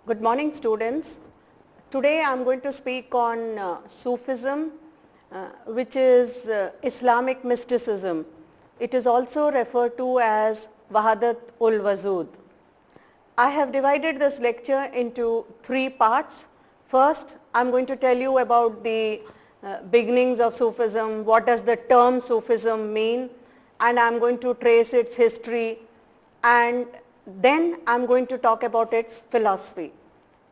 Good morning, students. Today I am going to speak on Sufism, which is Islamic mysticism. It is also referred to as Wahdat ul Wujud. I have divided this lecture into three parts. First, I am going to tell you about the beginnings of Sufism, what does the term Sufism mean, and I am going to trace its history, and then I am going to talk about its philosophy.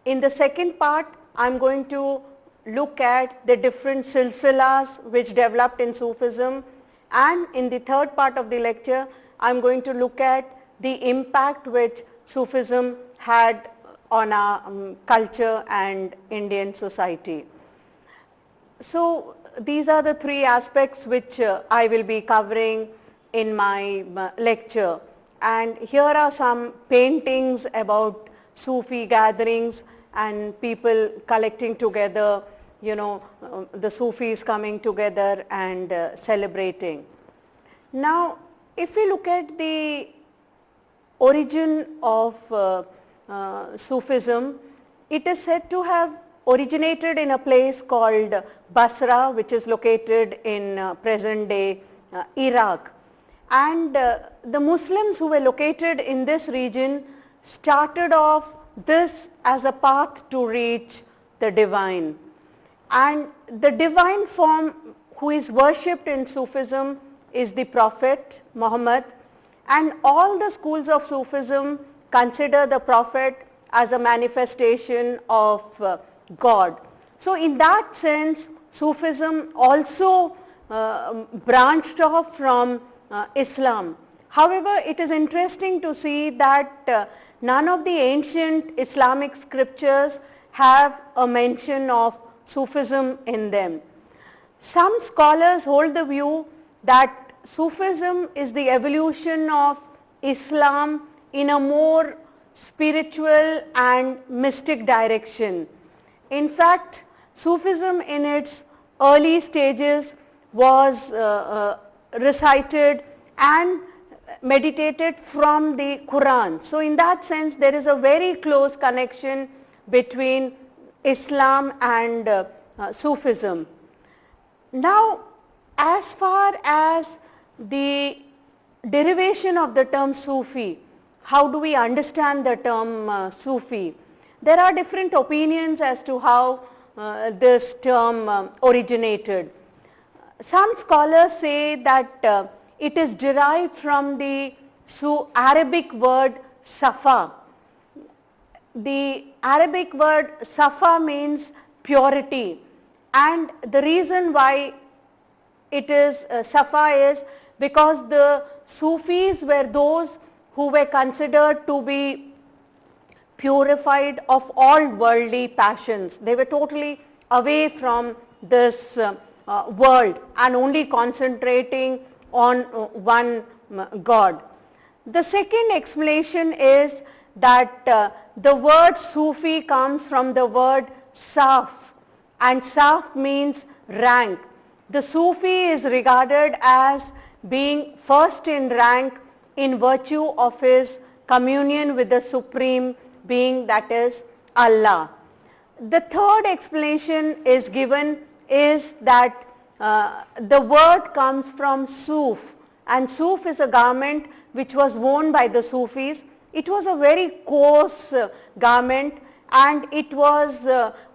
In the second part, I am going to look at the different silsilas which developed in Sufism, and in the third part of the lecture, I am going to look at the impact which Sufism had on our culture and Indian society. So these are the three aspects which I will be covering in my lecture. And here are some paintings about Sufi gatherings and people collecting together, the Sufis coming together and celebrating. Now, if we look at the origin of Sufism, it is said to have originated in a place called Basra, which is located in present day Iraq. And the Muslims who were located in this region started off this as a path to reach the divine. And the divine form who is worshipped in Sufism is the Prophet Muhammad, and all the schools of Sufism consider the Prophet as a manifestation of God. So in that sense, Sufism also branched off from Islam. However, it is interesting to see that none of the ancient Islamic scriptures have a mention of Sufism in them. Some scholars hold the view that Sufism is the evolution of Islam in a more spiritual and mystic direction. In fact, Sufism in its early stages was recited and meditated from the Quran. So in that sense, there is a very close connection between Islam and Sufism. Now, as far as the derivation of the term Sufi, how do we understand the term Sufi? There are different opinions as to how this term originated. Some scholars say that it is derived from the Arabic word Safa. The Arabic word Safa means purity, and the reason why it is Safa is because the Sufis were those who were considered to be purified of all worldly passions. They were totally away from this world and only concentrating on one God. The second explanation is that the word Sufi comes from the word Saf, and Saf means rank. The Sufi is regarded as being first in rank in virtue of his communion with the Supreme Being, that is Allah. The third explanation is given is that the word comes from Suf, and Suf is a garment which was worn by the Sufis. It was a very coarse garment, and it was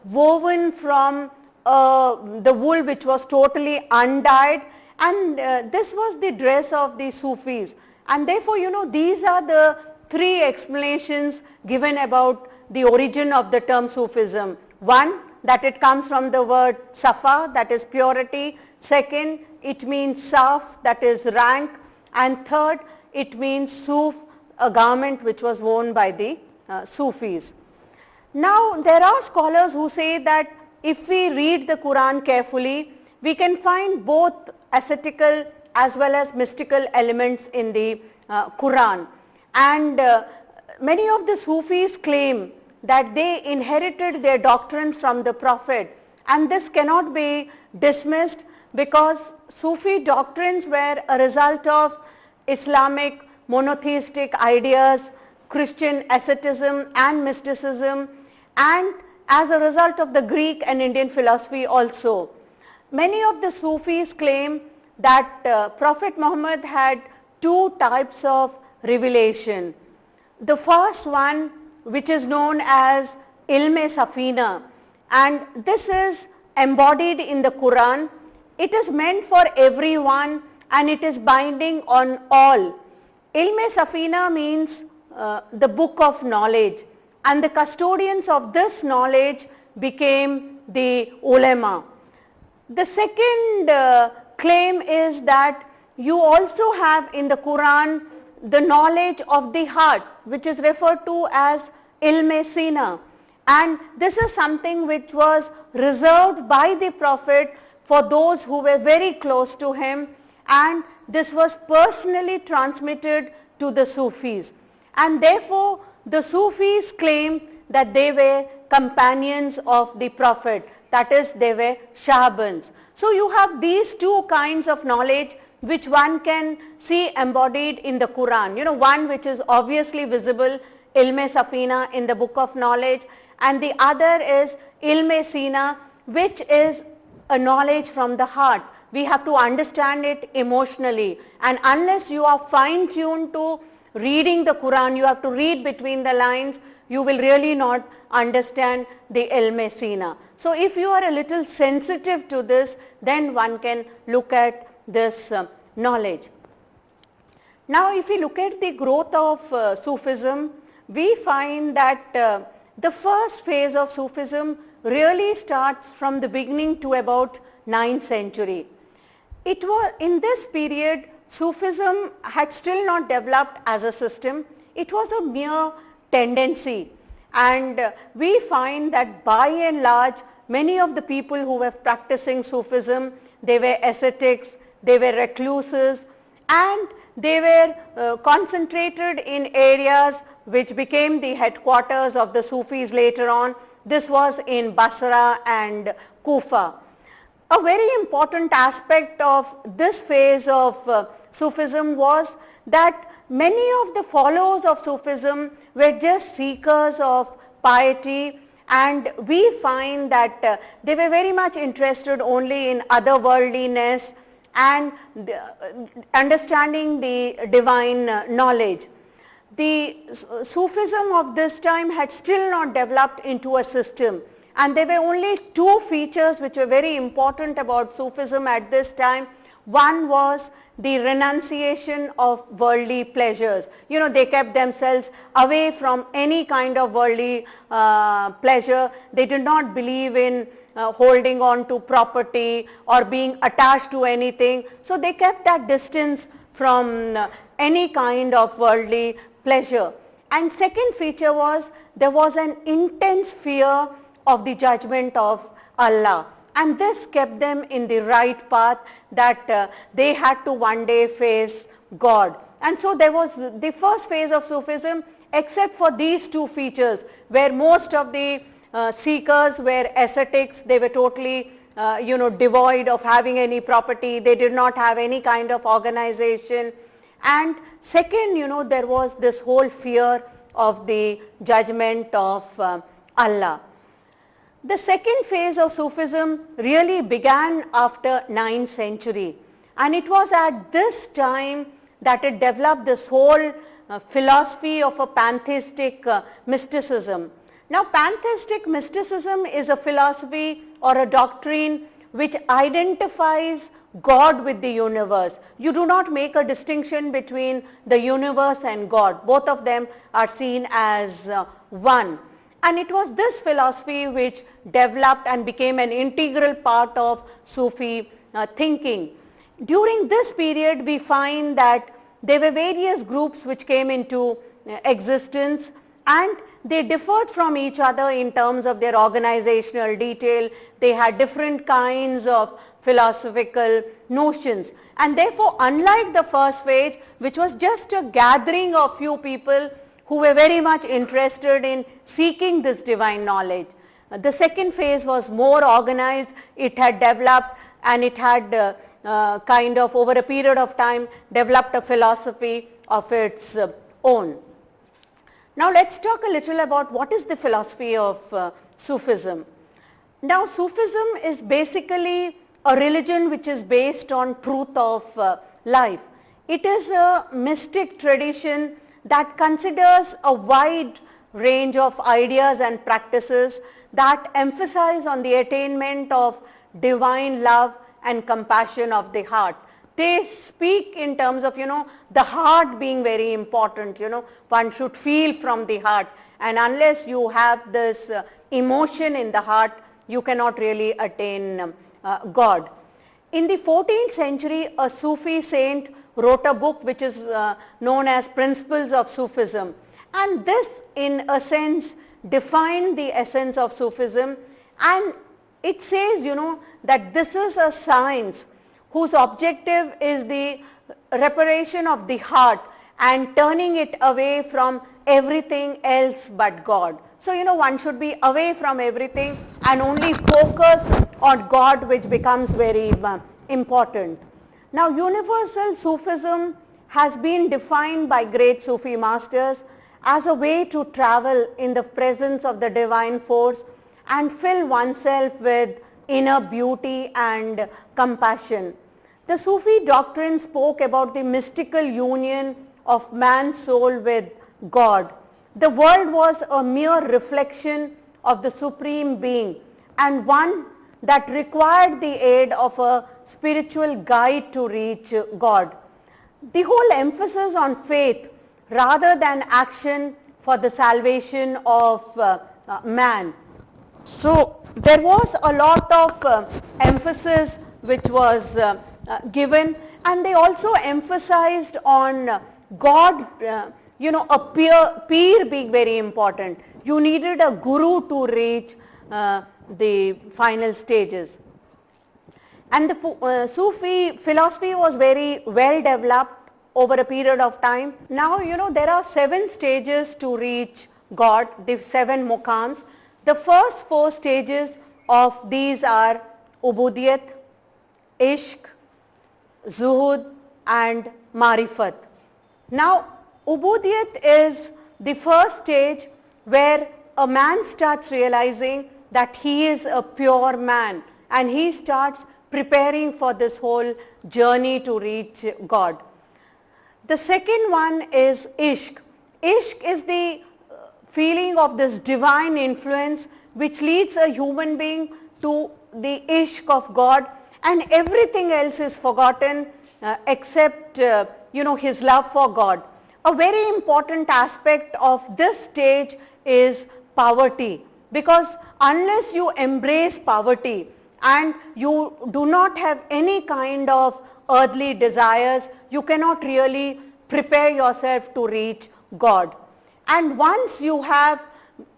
woven from the wool which was totally undyed, and this was the dress of the Sufis. And therefore, these are the three explanations given about the origin of the term Sufism. One, that it comes from the word Safa, that is purity. Second, it means Saf, that is rank. And third, it means Suf, a garment which was worn by the Sufis. Now, there are scholars who say that if we read the Quran carefully, we can find both ascetical as well as mystical elements in the Quran. And many of the Sufis claim that they inherited their doctrines from the Prophet, and this cannot be dismissed because Sufi doctrines were a result of Islamic monotheistic ideas, Christian asceticism and mysticism, and as a result of the Greek and Indian philosophy also. Many of the Sufis claim that Prophet Muhammad had two types of revelation. The first one, which is known as Ilm-e Safina, and this is embodied in the Quran. It is meant for everyone and it is binding on all. Ilm-e Safina means the book of knowledge, and the custodians of this knowledge became the ulama. The second claim is that you also have in the Quran the knowledge of the heart, which is referred to as Ilm-e Sina, and this is something which was reserved by the Prophet for those who were very close to him, and this was personally transmitted to the Sufis, and therefore the Sufis claim that they were companions of the Prophet, that is, they were Shahabans. So you have these two kinds of knowledge which one can see embodied in the Quran. One which is obviously visible, Ilm-e Safina, in the book of knowledge, and the other is Ilm-e Sina, which is a knowledge from the heart. We have to understand it emotionally, and unless you are fine tuned to reading the Quran, you have to read between the lines, you will really not understand the Ilm-e Sina. So if you are a little sensitive to this, then one can look at this knowledge. Now if we look at the growth of Sufism, we find that the first phase of Sufism really starts from the beginning to about 9th century. It was in this period Sufism had still not developed as a system. It was a mere tendency, and we find that by and large many of the people who were practicing Sufism, they were ascetics, they were recluses, and they were concentrated in areas which became the headquarters of the Sufis later on. This was in Basra and Kufa. A very important aspect of this phase of Sufism was that many of the followers of Sufism were just seekers of piety, and we find that they were very much interested only in otherworldliness and understanding the divine knowledge. The Sufism of this time had still not developed into a system, and there were only two features which were very important about Sufism at this time. One was the renunciation of worldly pleasures. They kept themselves away from any kind of worldly pleasure. They did not believe in holding on to property or being attached to anything. So they kept that distance from any kind of worldly pleasure. And second feature was there was an intense fear of the judgment of Allah, and this kept them in the right path, that they had to one day face God. And so there was the first phase of Sufism, except for these two features, where most of the seekers were ascetics. They were totally devoid of having any property. They did not have any kind of organization. And second, there was this whole fear of the judgment of Allah. The second phase of Sufism really began after 9th century, and it was at this time that it developed this whole philosophy of a pantheistic mysticism. Now, pantheistic mysticism is a philosophy or a doctrine which identifies God with the universe. You do not make a distinction between the universe and God. Both of them are seen as one. And it was this philosophy which developed and became an integral part of Sufi thinking. During this period, we find that there were various groups which came into existence, and they differed from each other in terms of their organizational detail. They had different kinds of philosophical notions, and therefore, unlike the first phase, which was just a gathering of few people who were very much interested in seeking this divine knowledge, the second phase was more organized. It had developed, and it had kind of over a period of time developed a philosophy of its own. Now let's talk a little about what is the philosophy of Sufism. Now Sufism is basically a religion which is based on truth of life. It is a mystic tradition that considers a wide range of ideas and practices that emphasize on the attainment of divine love and compassion of the heart. They speak in terms of, the heart being very important, one should feel from the heart, and unless you have this emotion in the heart, you cannot really attain God. In the 14th century, a Sufi saint wrote a book which is known as Principles of Sufism, and this in a sense defined the essence of Sufism, and it says, that this is a science whose objective is the reparation of the heart and turning it away from everything else but God. So, one should be away from everything and only focus on God, which becomes very important. Now, universal Sufism has been defined by great Sufi masters as a way to travel in the presence of the divine force and fill oneself with inner beauty and compassion. The Sufi doctrine spoke about the mystical union of man's soul with God. The world was a mere reflection of the Supreme Being and one that required the aid of a spiritual guide to reach God. The whole emphasis on faith rather than action for the salvation of man. So there was a lot of emphasis which was given, and they also emphasized on God, a peer being very important. You needed a guru to reach the final stages. And the Sufi philosophy was very well developed over a period of time. Now, there are 7 stages to reach God, the 7 muqams. The first 4 stages of these are Ubudiyat, Ishq, Zuhud and Marifat. Now, Ubudiyat is the first stage where a man starts realizing that he is a pure man and he starts preparing for this whole journey to reach God. The second one is Ishq. Ishq is the feeling of this divine influence which leads a human being to the Ishq of God, and everything else is forgotten except his love for God. A very important aspect of this stage is poverty, because unless you embrace poverty and you do not have any kind of earthly desires, you cannot really prepare yourself to reach God. And once you have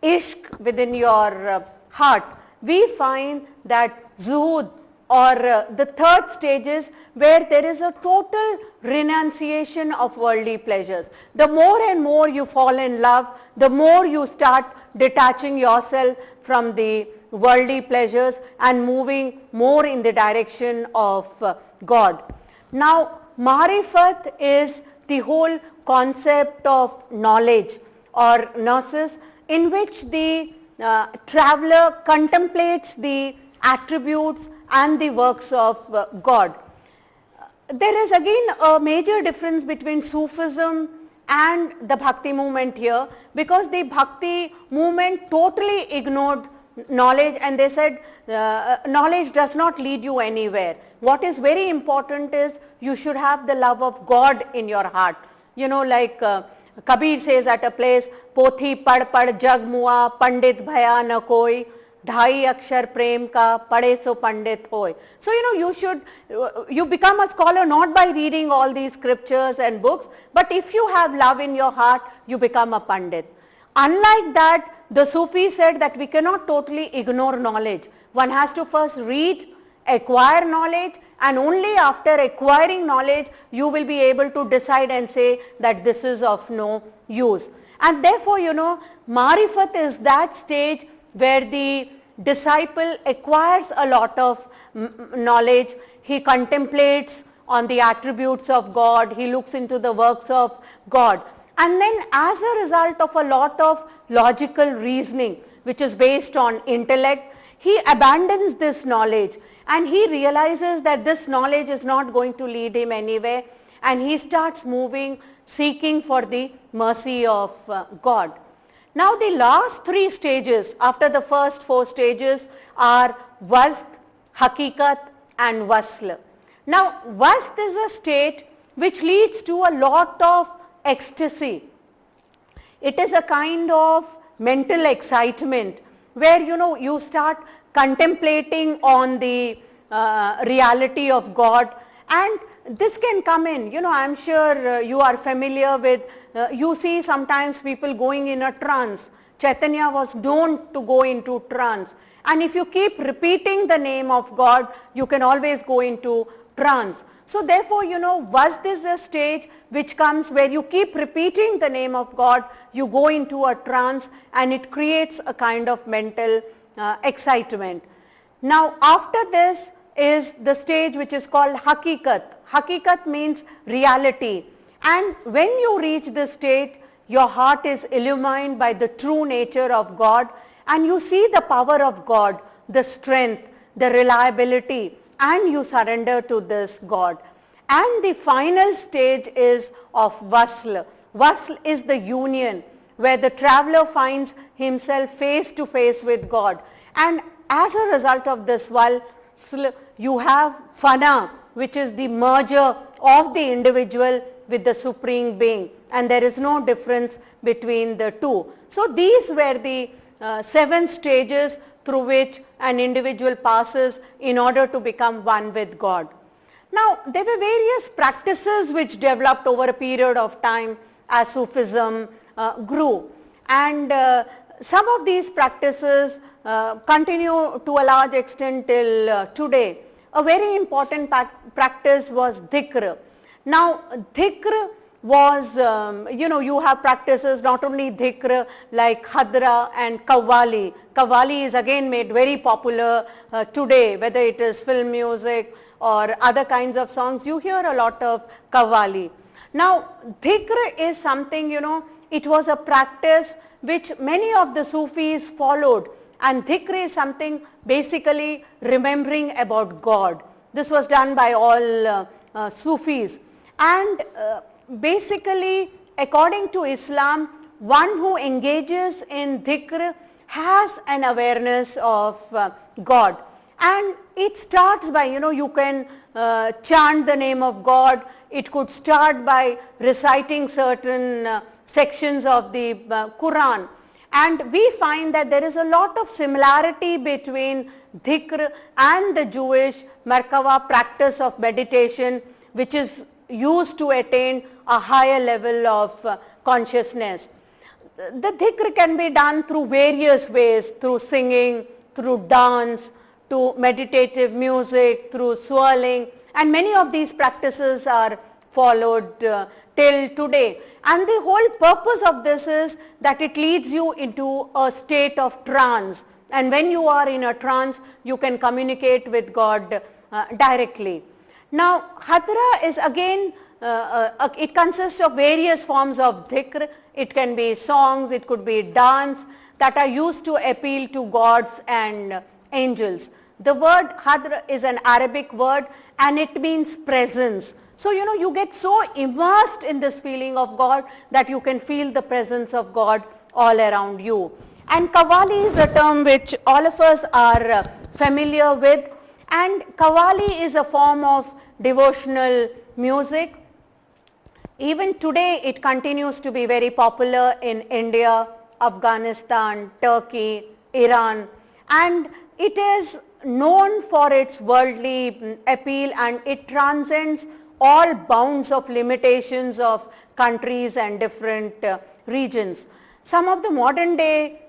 Ishq within your heart, we find that Zuhud, or the third stage, is where there is a total renunciation of worldly pleasures. The more and more you fall in love, the more you start detaching yourself from the worldly pleasures and moving more in the direction of God. Now, Marifat is the whole concept of knowledge or gnosis, in which the traveler contemplates the attributes and the works of God. There is again a major difference between Sufism and the Bhakti movement here, because the Bhakti movement totally ignored knowledge and they said knowledge does not lead you anywhere. What is very important is you should have the love of God in your heart. Like Kabir says at a place, Pothi pad pad jag mua, pandit bhaya na koi, dhai akshar prem ka, pade so pandit hoy. So, you become a scholar not by reading all these scriptures and books, but if you have love in your heart, you become a pandit. Unlike that, the Sufi said that we cannot totally ignore knowledge. One has to first read, acquire knowledge, and only after acquiring knowledge you will be able to decide and say that this is of no use. And therefore, Marifat is that stage where the disciple acquires a lot of knowledge. He contemplates on the attributes of God, he looks into the works of God. And then as a result of a lot of logical reasoning, which is based on intellect, he abandons this knowledge and he realizes that this knowledge is not going to lead him anywhere, and he starts moving, seeking for the mercy of God. Now the last 3 stages after the first 4 stages are Wasd, Hakikat and Wasl. Now Wasd is a state which leads to a lot of ecstasy. It is a kind of mental excitement where you start contemplating on the reality of God, and this can come in, I am sure you are familiar with, you see sometimes people going in a trance. Chaitanya was known to go into trance, and if you keep repeating the name of God, you can always go into trance. So therefore, Wasd is a stage which comes where you keep repeating the name of God, you go into a trance, and it creates a kind of mental excitement. Now after this is the stage which is called Hakikat. Hakikat means reality, and when you reach this state, your heart is illumined by the true nature of God, and you see the power of God, the strength, the reliability, and you surrender to this God. And the final stage is of Wasl. Wasl is the union where the traveler finds himself face to face with God, and as a result of this Wasl, you have Fana, which is the merger of the individual with the Supreme Being, and there is no difference between the two. So these were the 7 stages through which an individual passes in order to become one with God. Now there were various practices which developed over a period of time as Sufism grew, and some of these practices continue to a large extent till today. A very important practice was dhikr. Now dhikr was, you have practices not only dhikr like hadra and qawwali. Qawwali is again made very popular today, whether it is film music or other kinds of songs, you hear a lot of qawwali. Now dhikr is something, it was a practice which many of the Sufis followed, and dhikr is something basically remembering about God. This was done by all Sufis, and basically according to Islam, one who engages in dhikr has an awareness of God, and it starts by, you can chant the name of God. It could start by reciting certain sections of the Quran, and we find that there is a lot of similarity between dhikr and the Jewish Merkava practice of meditation, which is used to attain a higher level of consciousness. The dhikr can be done through various ways, through singing, through dance, to meditative music, through swirling, and many of these practices are followed till today. And the whole purpose of this is that it leads you into a state of trance, and when you are in a trance, you can communicate with God directly. Now hadra is again, it consists of various forms of dhikr. It can be songs, it could be dance that are used to appeal to gods and angels. The word hadra is an Arabic word, and it means presence. So you get so immersed in this feeling of God that you can feel the presence of God all around you. And qawwali is a term which all of us are familiar with, and qawwali is a form of devotional music. Even today it continues to be very popular in India, Afghanistan, Turkey, Iran, and it is known for its worldly appeal, and it transcends all bounds of limitations of countries and different regions. Some of the modern day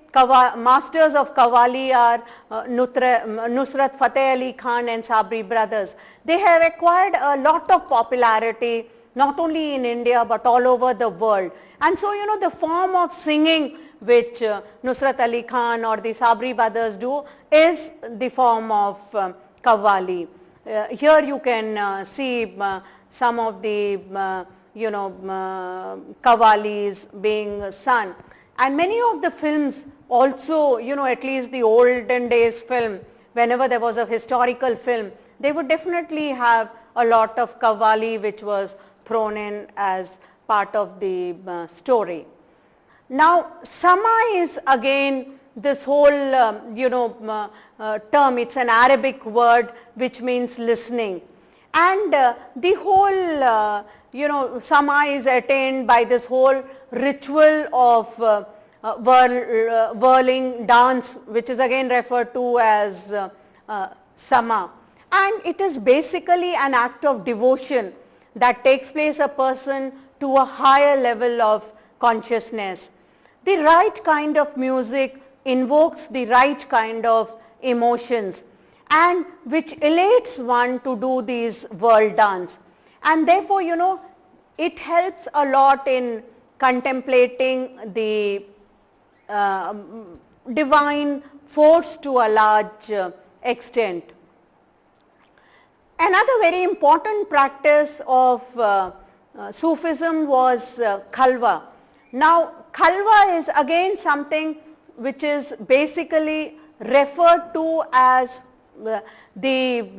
masters of qawwali are Nusrat Fateh Ali Khan and Sabri brothers. They have acquired a lot of popularity not only in India but all over the world. And so the form of singing which Nusrat Ali Khan or the Sabri brothers do is the form of qawwali. Here you can see some of the qawwalis being sung. And many of the films also, at least the olden days film, whenever there was a historical film, they would definitely have a lot of qawwali which was thrown in as part of the story. Now, sama is again this whole term, it's an Arabic word which means listening, and the whole sama is attained by this whole ritual of whirling dance, which is again referred to as sama, and it is basically an act of devotion that takes place a person to a higher level of consciousness. The right kind of music invokes the right kind of emotions, and which elates one to do these world dance, and therefore it helps a lot in contemplating the divine force to a large extent. Another very important practice of Sufism was khalwa. Now, khalwa is again something which is basically referred to as the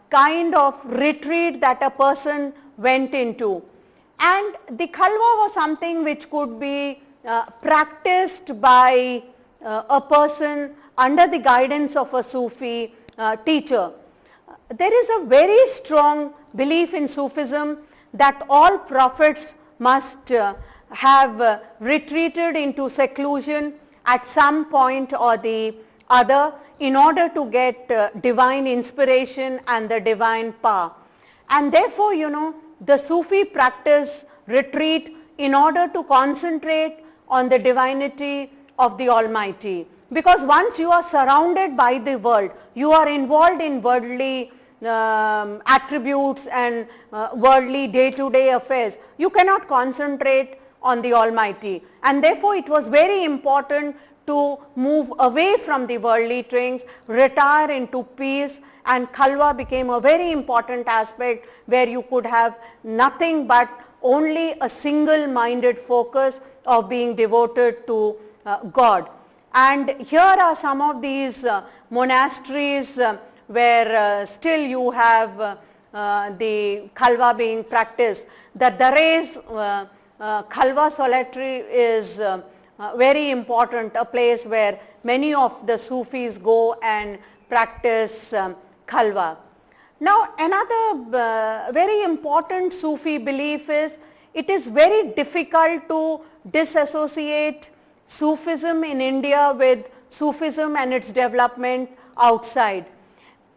kind of retreat that a person went into, and the khalwa was something which could be practiced by a person under the guidance of a Sufi teacher. There is a very strong belief in Sufism that all prophets must have retreated into seclusion at some point or the other in order to get divine inspiration and the divine power. And therefore, the Sufi practice retreat in order to concentrate on the divinity of the Almighty. Because once you are surrounded by the world, you are involved in worldly attributes and worldly day-to-day affairs, you cannot concentrate on the Almighty, and therefore it was very important to move away from the worldly things, retire into peace, and khalwa became a very important aspect where you could have nothing but only a single-minded focus of being devoted to God. And here are some of these monasteries where still you have the khalwa being practiced. The Dareh's Khalwa solitary is very important, a place where many of the Sufis go and practice khalwa. Now, another very important Sufi belief is it is very difficult to disassociate Sufism in India with Sufism and its development outside.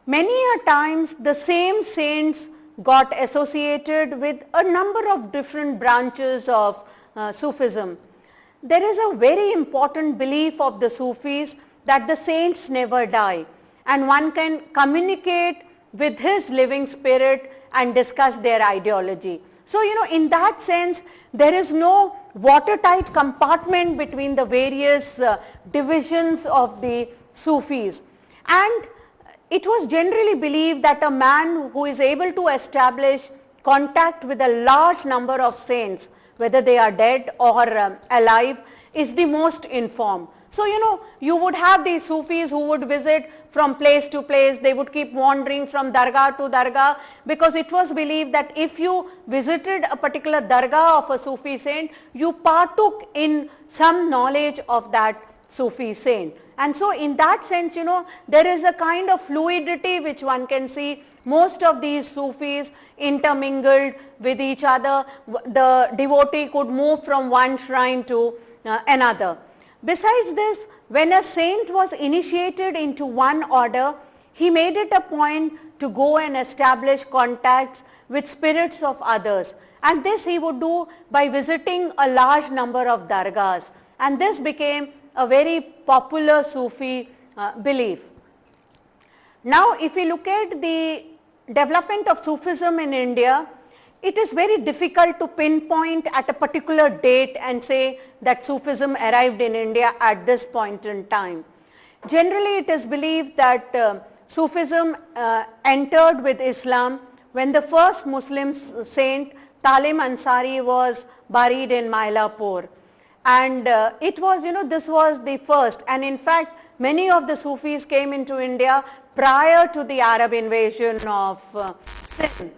Many a times the same saints got associated with a number of different branches of Sufism. There is a very important belief of the Sufis that the saints never die, and one can communicate with his living spirit and discuss their ideology. So, in that sense, there is no watertight compartment between the various divisions of the Sufis, and it was generally believed that a man who is able to establish contact with a large number of saints, whether they are dead or alive, is the most informed. So, you would have these Sufis who would visit from place to place, they would keep wandering from dargah to dargah, because it was believed that if you visited a particular dargah of a Sufi saint, you partook in some knowledge of that Sufi saint. And so, in that sense, there is a kind of fluidity which one can see. Most of these Sufis intermingled with each other. The devotee could move from one shrine to another. Besides this, when a saint was initiated into one order, he made it a point to go and establish contacts with spirits of others. And this he would do by visiting a large number of dargahs. And this became a very popular Sufi belief. Now, if we look at the development of Sufism in India, it is very difficult to pinpoint at a particular date and say that Sufism arrived in India at this point in time. Generally, it is believed that Sufism entered with Islam when the first Muslim saint Talim Ansari was buried in Mylapore. And it was, this was the first, and in fact many of the Sufis came into India prior to the Arab invasion of Sindh.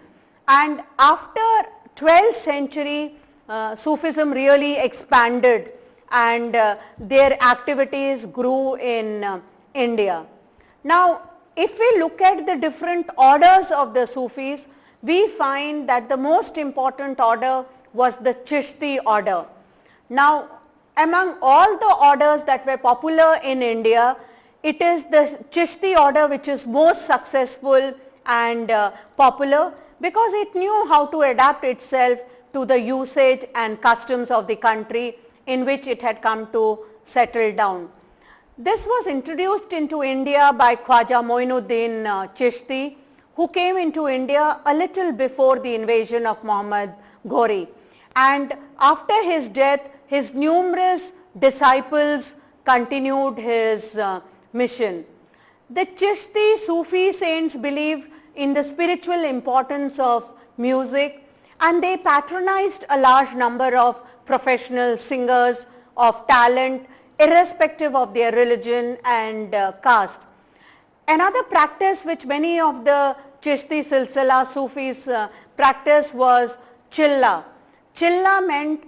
And after 12th century, Sufism really expanded, and their activities grew in India. Now, if we look at the different orders of the Sufis, we find that the most important order was the Chishti order. Now, among all the orders that were popular in India, it is the Chishti order which is most successful and popular, because it knew how to adapt itself to the usage and customs of the country in which it had come to settle down. This was introduced into India by Khwaja Moinuddin Chishti, who came into India a little before the invasion of Muhammad Ghori. And after his death, his numerous disciples continued his mission. The Chishti Sufi saints believed in the spiritual importance of music, and they patronized a large number of professional singers of talent, irrespective of their religion and caste. Another practice which many of the Chishti Silsila Sufis practiced was Chilla. Chilla meant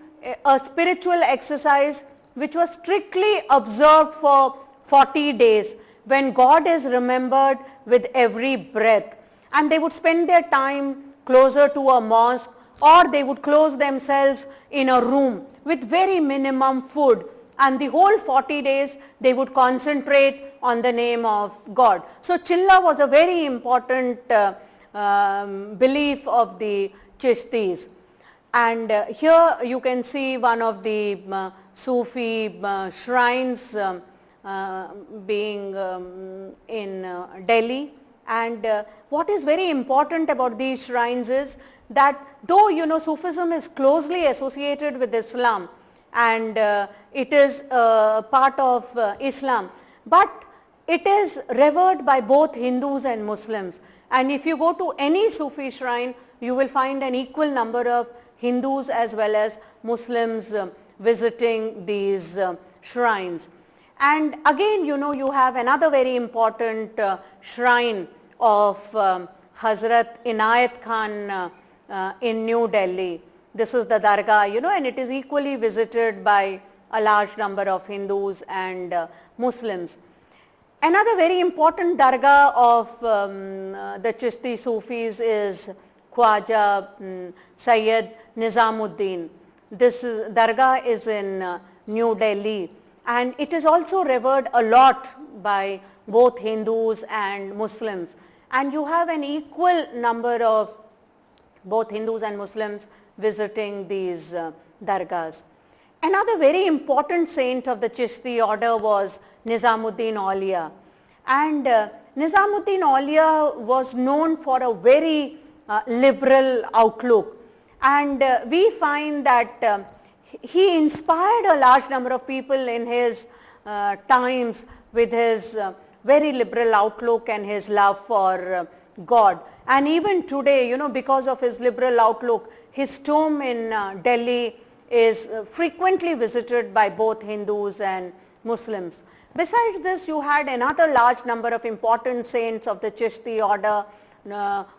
a spiritual exercise which was strictly observed for 40 days, when God is remembered with every breath. And they would spend their time closer to a mosque, or they would close themselves in a room with very minimum food, and the whole 40 days they would concentrate on the name of God. So Chilla was a very important belief of the Chishtis. And here you can see one of the Sufi shrines being in Delhi. And what is very important about these shrines is that though Sufism is closely associated with Islam, and it is part of Islam, but it is revered by both Hindus and Muslims. And if you go to any Sufi shrine, you will find an equal number of Hindus as well as Muslims visiting these shrines. And again, you have another very important shrine of Hazrat Inayat Khan in New Delhi. This is the Dargah, and it is equally visited by a large number of Hindus and Muslims. Another very important Dargah of the Chishti Sufis is Khwaja Sayyid Nizamuddin. This Dargah is in New Delhi, and it is also revered a lot by both Hindus and Muslims. And you have an equal number of both Hindus and Muslims visiting these dargahs. Another very important saint of the Chishti order was Nizamuddin Aulia. And Nizamuddin Aulia was known for a very liberal outlook. And we find that he inspired a large number of people in his times with his very liberal outlook and his love for God. And even today, because of his liberal outlook, his tomb in Delhi is frequently visited by both Hindus and Muslims. Besides this, you had another large number of important saints of the Chishti order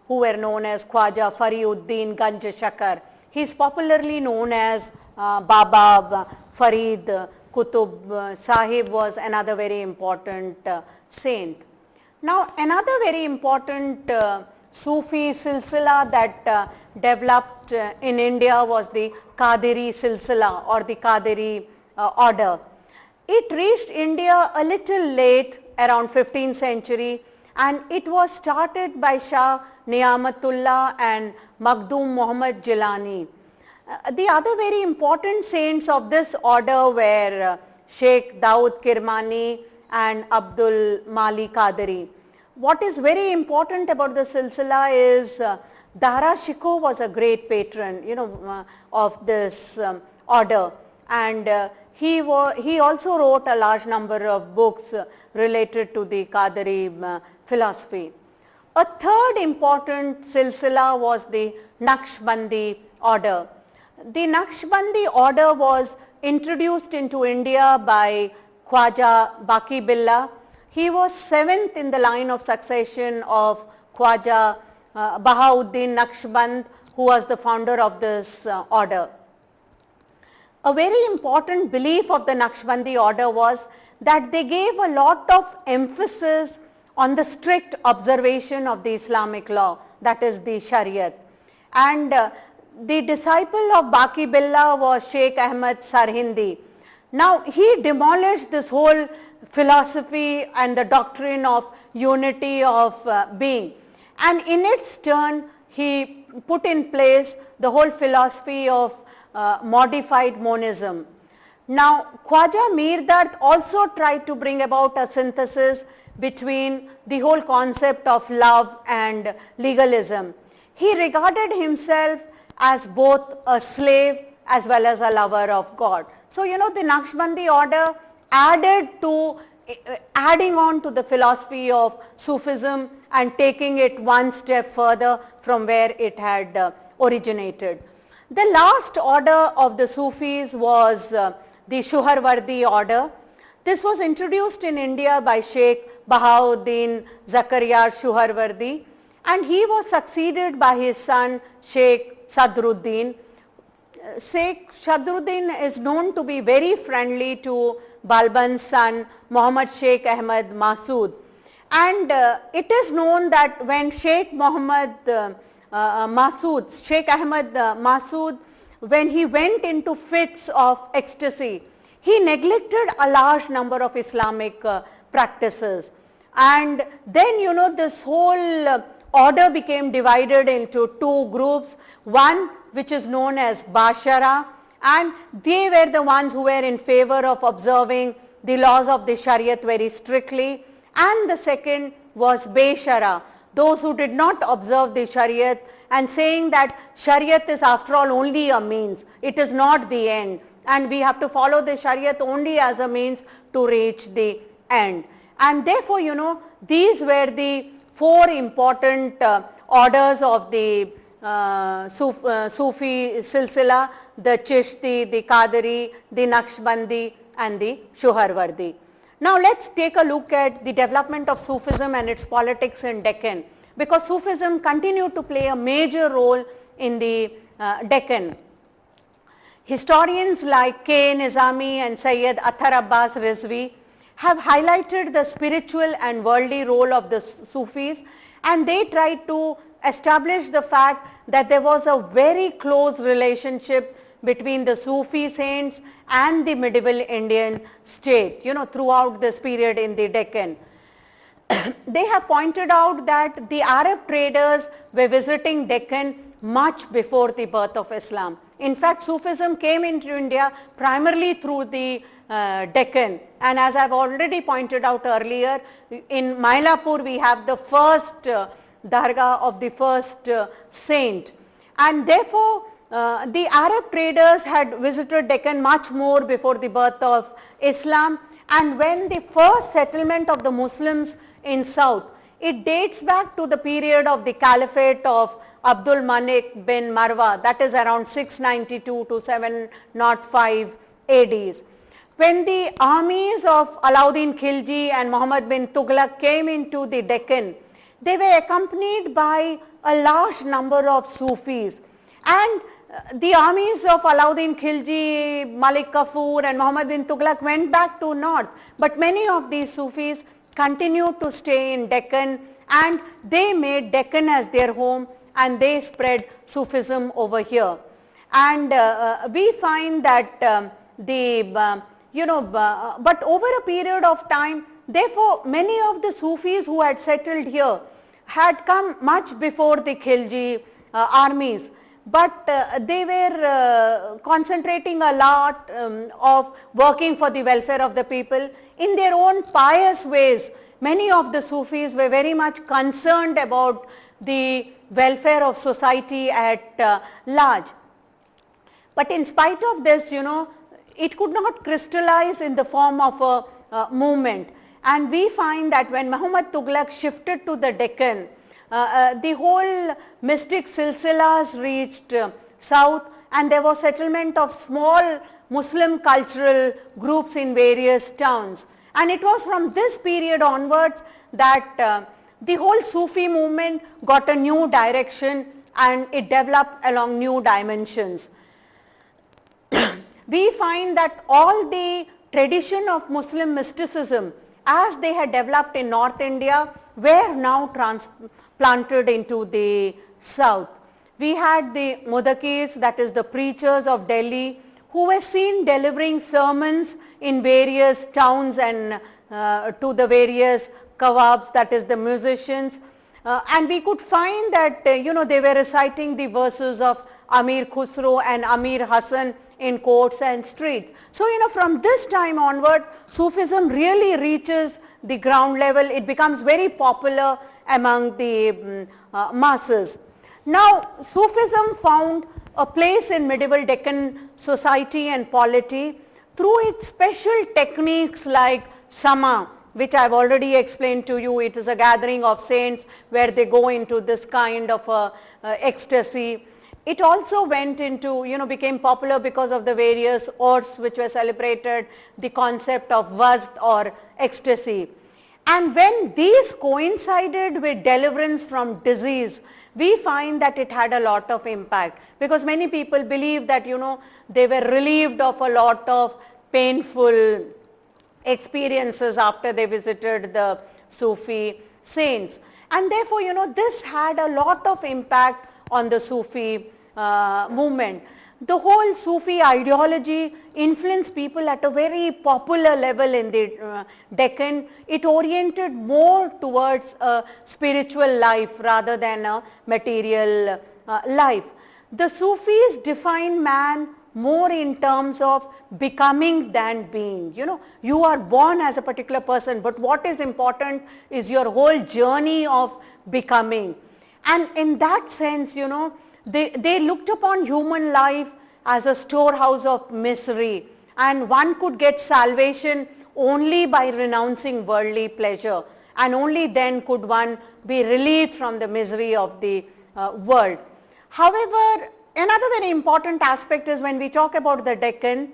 who were known as Khwaja Fariuddin Ganj Shakar. He is popularly known as Baba Farid Qutub Sahib was another very important saint. Now, another very important Sufi silsila that developed in India was the Qadiri silsila or the Qadiri order. It reached India a little late, around 15th century, and it was started by Shah Niyamatullah and Makhdoom Muhammad Jilani. The other very important saints of this order were Sheikh Daud Kirmani and Abdul Mali Qadiri. What is very important about the silsila is Dara Shikoh was a great patron, of this order, and he also wrote a large number of books related to the Qadiri philosophy. A third important silsila was the Naqshbandi order. The Naqshbandi order was introduced into India by Khwaja Baqi Billah. He was 7th in the line of succession of Khwaja Bahauddin Naqshband, who was the founder of this order. A very important belief of the Naqshbandi order was that they gave a lot of emphasis on the strict observation of the Islamic law, that is the Shariat. And the disciple of Baqi Billah was Sheikh Ahmad Sarhindi. Now he demolished this whole philosophy and the doctrine of unity of being, and in its turn he put in place the whole philosophy of modified monism. Now Khwaja Mir Dard also tried to bring about a synthesis between the whole concept of love and legalism. He regarded himself as both a slave as well as a lover of God. So you know, the Naqshbandi order adding on to the philosophy of Sufism and taking it one step further from where it had originated. The last order of the Sufis was the Suharwardi order. This was introduced in India by Sheikh Bahauddin Zakaria Suharwardi, and he was succeeded by his son Sheikh Sadruddin. Sheikh Sadruddin is known to be very friendly to Balban's son Muhammad Sheikh Ahmad Masood, and it is known that when Sheikh Ahmad Masood, when he went into fits of ecstasy, he neglected a large number of Islamic practices, and then you know, this whole order became divided into two groups. One which is known as Bashara, and they were the ones who were in favor of observing the laws of the Shariat very strictly, and the second was Beshara, those who did not observe the Shariat, and saying that Shariat is after all only a means, it is not the end, and we have to follow the Shariat only as a means to reach the end. And therefore you know, these were the four important orders of the Sufi silsila: the Chishti, the Qadiri, the Naqshbandi and the Suharwardi. Now let's take a look at the development of Sufism and its politics in Deccan, because Sufism continued to play a major role in the Deccan. Historians like K. Nizami and Sayyid Athar Abbas Rizvi have highlighted the spiritual and worldly role of the Sufis, and they tried to establish the fact that there was a very close relationship between the Sufi saints and the medieval Indian state, you know, throughout this period in the Deccan. They have pointed out that the Arab traders were visiting Deccan much before the birth of Islam. In fact, Sufism came into India primarily through the Deccan, and as I have already pointed out earlier, in Mylapore we have the first dargah of the first saint, and therefore the Arab traders had visited Deccan much more before the birth of Islam. And when the first settlement of the Muslims in south, it dates back to the period of the caliphate of Abdul Malik bin Marwa, that is around 692 to 705 ADs. When the armies of Alauddin Khilji and Muhammad bin Tughlaq came into the Deccan, they were accompanied by a large number of Sufis, and the armies of Alauddin Khilji, Malik Kafur and Muhammad bin Tughlaq went back to north, but many of these Sufis continued to stay in Deccan, and they made Deccan as their home, and they spread Sufism over here. And we find that but over a period of time, therefore many of the Sufis who had settled here had come much before the Khilji armies, but they were concentrating a lot of working for the welfare of the people in their own pious ways. Many of the Sufis were very much concerned about the welfare of society at large. But in spite of this, you know, it could not crystallize in the form of a movement. And we find that when Muhammad Tughlaq shifted to the Deccan, the whole mystic silsilas reached south, and there was settlement of small Muslim cultural groups in various towns. And it was from this period onwards that the whole Sufi movement got a new direction and it developed along new dimensions. We find that all the tradition of Muslim mysticism as they had developed in North India were now transplanted into the south. We had the Mudakirs, that is the preachers of Delhi, who were seen delivering sermons in various towns and to the various kawabs, that is the musicians. And we could find that they were reciting the verses of Amir Khusro and Amir Hassan in courts and streets. So from this time onwards, Sufism really reaches the ground level. It becomes very popular among the masses. Now Sufism found a place in medieval Deccan society and polity through its special techniques like Sama, which I have already explained to you. It is a gathering of saints where they go into this kind of ecstasy. It also went into, became popular because of the various Urs which were celebrated, the concept of Wazd or ecstasy. And when these coincided with deliverance from disease, we find that it had a lot of impact, because many people believe that, they were relieved of a lot of painful experiences after they visited the Sufi saints. And therefore, this had a lot of impact on the Sufi movement. The whole Sufi ideology influenced people at a very popular level in the Deccan. It oriented more towards a spiritual life rather than a material life. The Sufis define man more in terms of becoming than being. You are born as a particular person, but what is important is your whole journey of becoming. And in that sense, they looked upon human life as a storehouse of misery, and one could get salvation only by renouncing worldly pleasure, and only then could one be relieved from the misery of the world. However, another very important aspect is when we talk about the Deccan,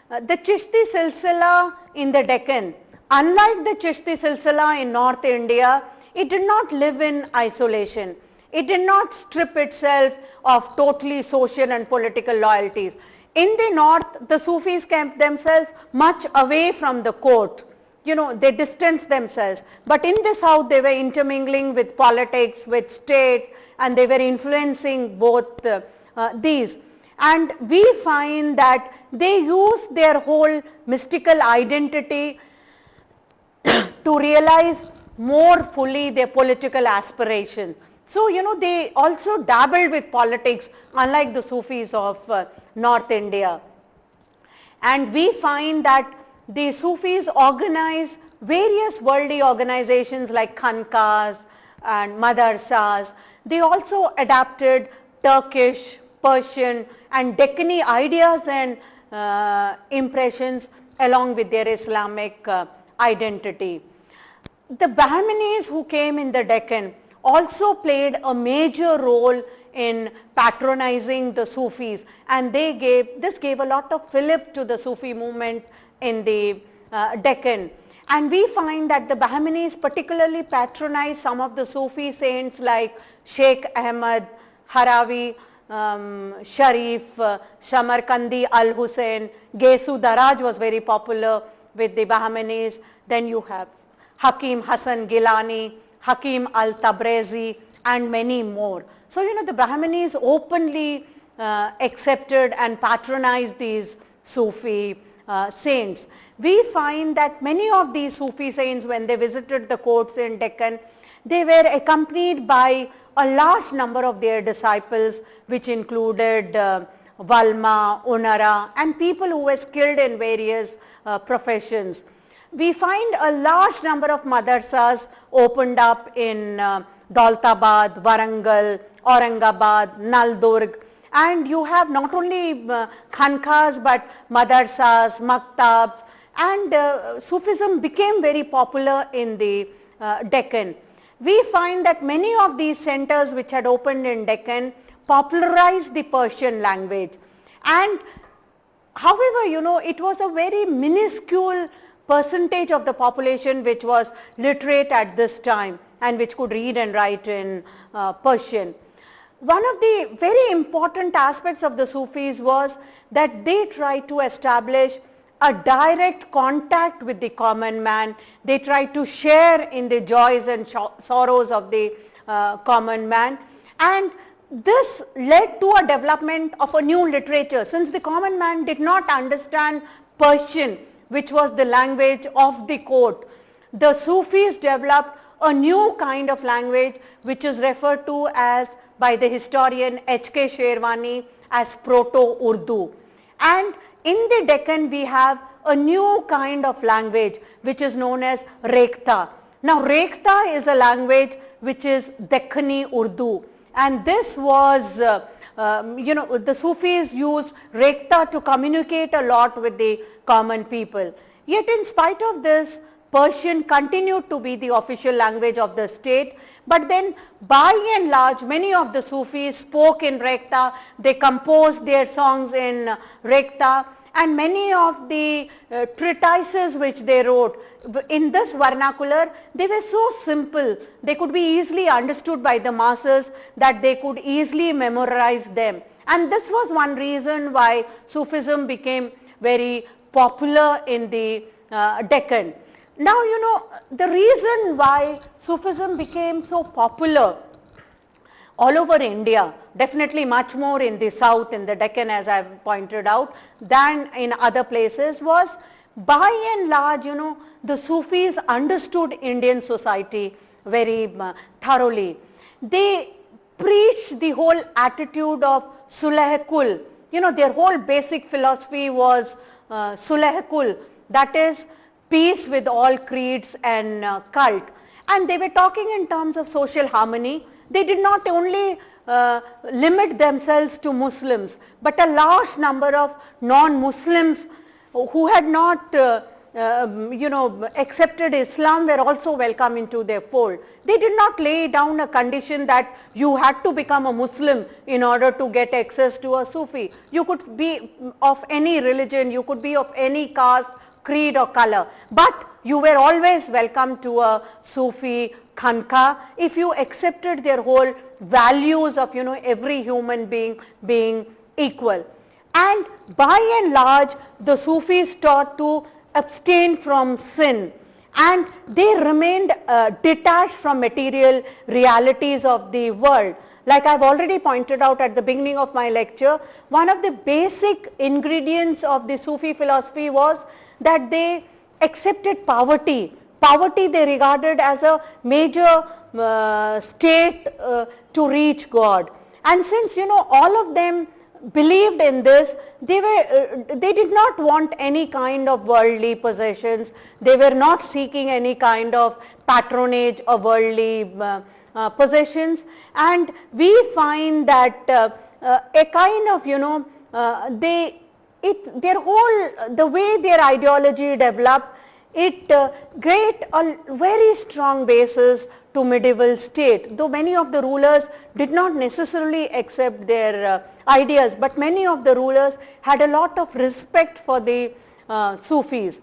the Chishti Silsila in the Deccan, unlike the Chishti Silsila in North India, it did not live in isolation. It did not strip itself of totally social and political loyalties. In the north, the Sufis kept themselves much away from the court. They distanced themselves. But in the south, they were intermingling with politics, with state, and they were influencing both these. And we find that they use their whole mystical identity to realize more fully their political aspirations. So, they also dabbled with politics, unlike the Sufis of North India. And we find that the Sufis organize various worldly organizations like Khankas and Madarsas. They also adapted Turkish, Persian and Deccani ideas and impressions along with their Islamic identity. The Bahmanis who came in the Deccan also played a major role in patronizing the Sufis, and this gave a lot of fillip to the Sufi movement in the Deccan. And we find that the Bahmanis particularly patronized some of the Sufi saints like Sheikh Ahmad Harawi, Sharif, Shamarkandi Al-Hussein. Gesu Daraj was very popular with the Bahmanis. Then you have Hakim Hassan Gilani, Hakim Al-Tabrezi and many more. So, the Bahmanis openly accepted and patronized these Sufi saints. We find that many of these Sufi saints, when they visited the courts in Deccan, they were accompanied by a large number of their disciples, which included Valma, Unara and people who were skilled in various professions. We find a large number of madarsas opened up in Daulatabad, Warangal, Aurangabad, Naldurg, and you have not only khankas but madarsas, maktabs, and Sufism became very popular in the Deccan. We find that many of these centers which had opened in Deccan popularized the Persian language. And however, it was a very minuscule percentage of the population which was literate at this time and which could read and write in Persian. One of the very important aspects of the Sufis was that they tried to establish a direct contact with the common man. They tried to share in the joys and sorrows of the common man, and this led to a development of a new literature. Since the common man did not understand Persian, which was the language of the court, the Sufis developed a new kind of language which is referred to as by the historian H.K. Sherwani as Proto-Urdu. And in the Deccan we have a new kind of language which is known as Rekhta. Now Rekhta is a language which is Deccani Urdu, and this was the Sufis used Rekhta to communicate a lot with the common people. Yet in spite of this, Persian continued to be the official language of the state, but then by and large many of the Sufis spoke in Rekhta, they composed their songs in Rekhta, and many of the treatises which they wrote in this vernacular, they were so simple, they could be easily understood by the masses that they could easily memorize them. And this was one reason why Sufism became very popular in the Deccan. Now, the reason why Sufism became so popular all over India, definitely much more in the south, in the Deccan as I have pointed out, than in other places, was by and large, the Sufis understood Indian society very thoroughly. They preached the whole attitude of Sulh-e-Kul. Their whole basic philosophy was Sulh-e-Kul, that is peace with all creeds and cult. And they were talking in terms of social harmony. They did not only limit themselves to Muslims, but a large number of non-Muslims who had not accepted Islam were also welcome into their fold. They did not lay down a condition that you had to become a Muslim in order to get access to a Sufi. You could be of any religion, you could be of any caste, creed or color, but you were always welcome to a Sufi Khanka if you accepted their whole values of every human being equal. And by and large the Sufis taught to abstain from sin, and they remained detached from material realities of the world. Like I have already pointed out at the beginning of my lecture, one of the basic ingredients of the Sufi philosophy was that they accepted poverty. Poverty they regarded as a major state to reach God. And since all of them believed in this, they did not want any kind of worldly possessions. They were not seeking any kind of patronage or worldly possessions. And we find that a kind of the way their ideology developed, it gave a very strong basis to medieval state. Though many of the rulers did not necessarily accept their ideas, but many of the rulers had a lot of respect for the Sufis.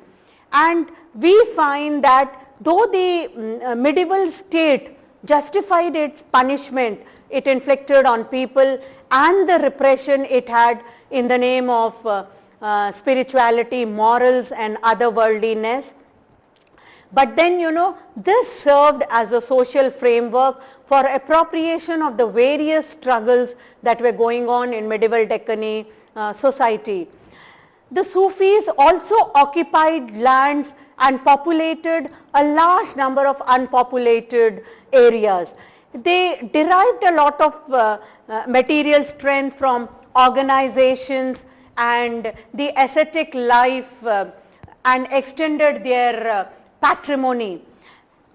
And we find that though the medieval state justified its punishment it inflicted on people and the repression it had in the name of spirituality, morals and other worldliness, but then this served as a social framework for appropriation of the various struggles that were going on in medieval Deccani society. The Sufis also occupied lands and populated a large number of unpopulated areas. They derived a lot of material strength from organizations and the ascetic life and extended their patrimony.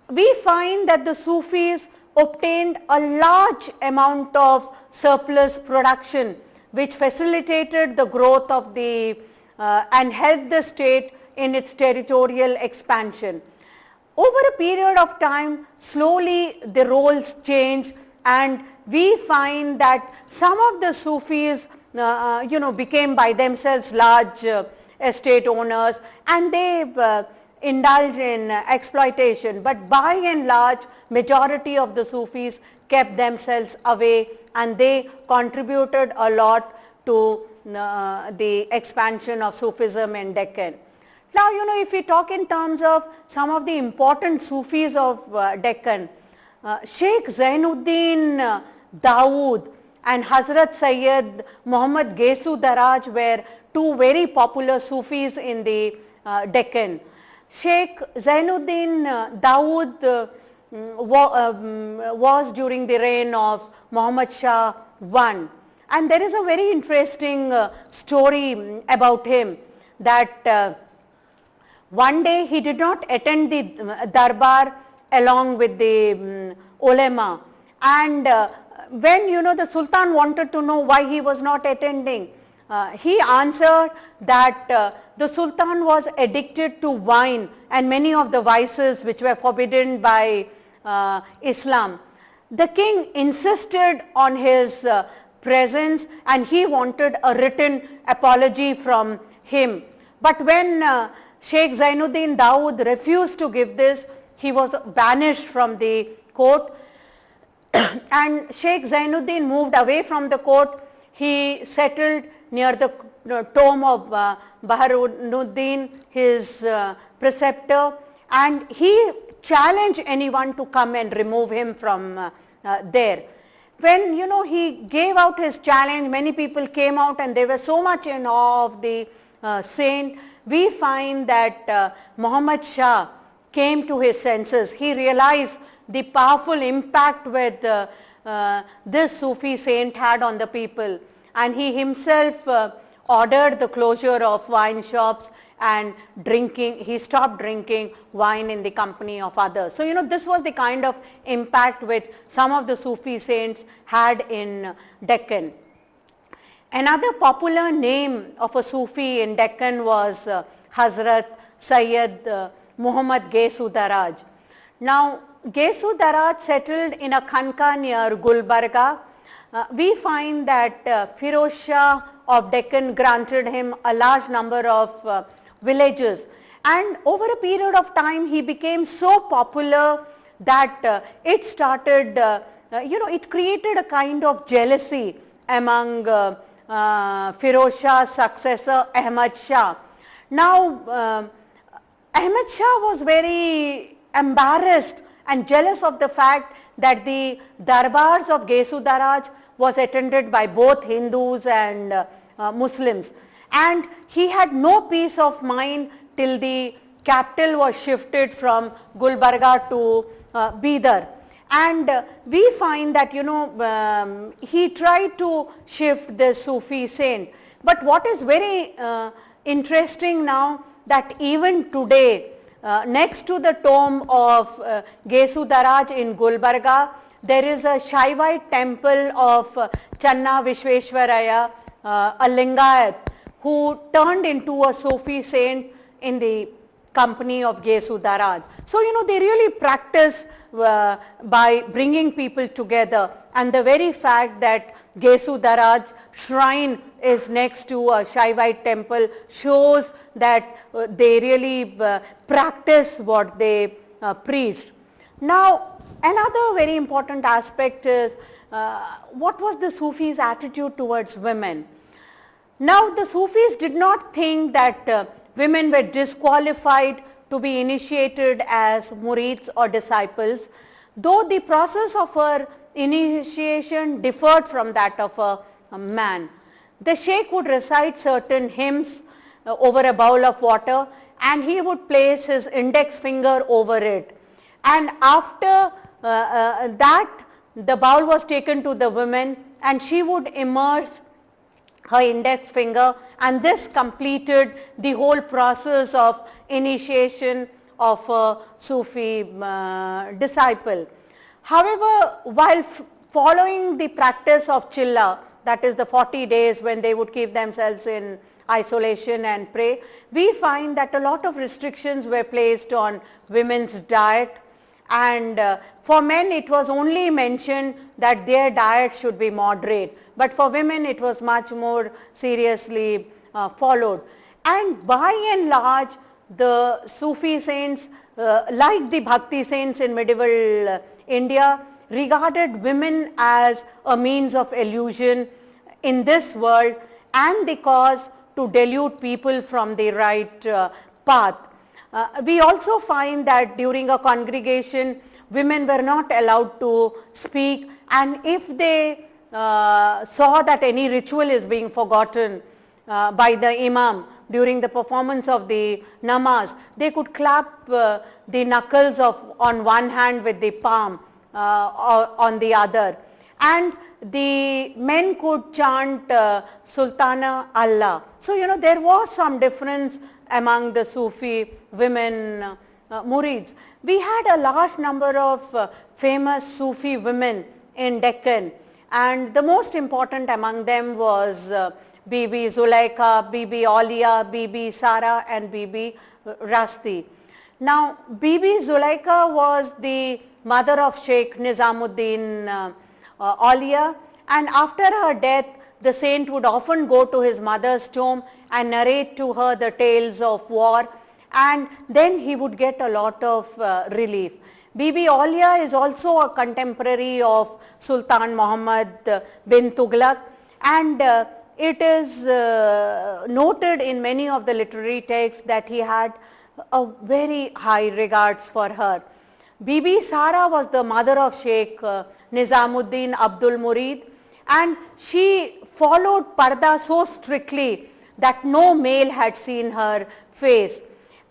We find that the Sufis obtained a large amount of surplus production which facilitated the growth of the and helped the state in its territorial expansion. Over a period of time, slowly the roles changed and we find that some of the Sufis became by themselves large estate owners, and they indulge in exploitation, but by and large majority of the Sufis kept themselves away, and they contributed a lot to the expansion of Sufism in Deccan. Now, if we talk in terms of some of the important Sufis of Deccan, Sheikh Zainuddin Dawood and Hazrat Sayyid Muhammad Gesu Daraj were two very popular Sufis in the Deccan. Sheikh Zainuddin Dawood was during the reign of Muhammad Shah I, and there is a very interesting story about him, that one day he did not attend the darbar along with the ulema, and when the Sultan wanted to know why he was not attending, he answered that the Sultan was addicted to wine and many of the vices which were forbidden by Islam. The king insisted on his presence, and he wanted a written apology from him. But when Sheikh Zainuddin Dawood refused to give this, he was banished from the court, and Sheikh Zainuddin moved away from the court. He settled near the tomb of Baharuddin, his preceptor, and he challenged anyone to come and remove him from there. When he gave out his challenge, many people came out and they were so much in awe of the saint. We find that Muhammad Shah came to his senses. He realized the powerful impact with this Sufi saint had on the people, and he himself ordered the closure of wine shops and he stopped drinking wine in the company of others. So, this was the kind of impact which some of the Sufi saints had in Deccan. Another popular name of a Sufi in Deccan was Hazrat Sayyid Muhammad Gesu Daraj. Now, Gesu Daraj settled in a khanqa near Gulbarga. We find that Firoz Shah of Deccan granted him a large number of villages, and over a period of time he became so popular that it started, it created a kind of jealousy among Firoz Shah's successor Ahmad Shah. Now, Ahmad Shah was very embarrassed and jealous of the fact that the darbars of Gesu Daraj was attended by both Hindus and Muslims, and he had no peace of mind till the capital was shifted from Gulbarga to Bidar. And we find that he tried to shift the Sufi saint. But what is very interesting now, that even today next to the tomb of Gesu Daraj in Gulbarga, there is a Shaivite temple of Channa Vishweshwaraya, a Lingayat, who turned into a Sufi saint in the company of Gesu Daraj. So, they really practice by bringing people together, and the very fact that Gesu Daraj shrine is next to a Shaivite temple shows that they really practice what they preached. Now, another very important aspect is what was the Sufis' attitude towards women. Now, the Sufis did not think that women were disqualified to be initiated as murids or disciples, though the process of her initiation differed from that of a man. The sheikh would recite certain hymns over a bowl of water, and he would place his index finger over it, and after that the bowl was taken to the woman and she would immerse her index finger, and this completed the whole process of initiation of a Sufi disciple. However, while following the practice of Chilla, that is the 40 days when they would keep themselves in isolation and pray, we find that a lot of restrictions were placed on women's diet, and for men it was only mentioned that their diet should be moderate, but for women it was much more seriously followed. And by and large the Sufi saints, like the Bhakti saints in medieval India, regarded women as a means of illusion in this world and the cause to delude people from the right path. We also find that during a congregation women were not allowed to speak, and if they saw that any ritual is being forgotten by the imam during the performance of the namaz, they could clap the knuckles on one hand with the palm on the other, and the men could chant Sultana Allah. So there was some difference among the Sufi women murids. We had a large number of famous Sufi women in Deccan, and the most important among them was Bibi Zulaikha, Bibi Aulia, Bibi Sara and Bibi Rasti. Now Bibi Zulaikha was the mother of Sheikh Nizamuddin Aulia, and after her death the saint would often go to his mother's tomb and narrate to her the tales of war, and then he would get a lot of relief. Bibi Aulia is also a contemporary of Sultan Muhammad bin Tughlaq, and it is noted in many of the literary texts that he had a very high regards for her. Bibi Sara was the mother of Sheikh Nizamuddin Abdul Murid, and she followed Parda so strictly that no male had seen her face.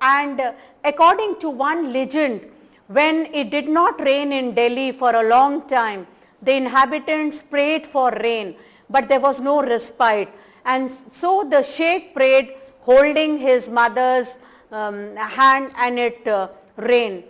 And according to one legend, when it did not rain in Delhi for a long time, the inhabitants prayed for rain, but there was no respite, and so the Sheikh prayed holding his mother's hand, and it rained.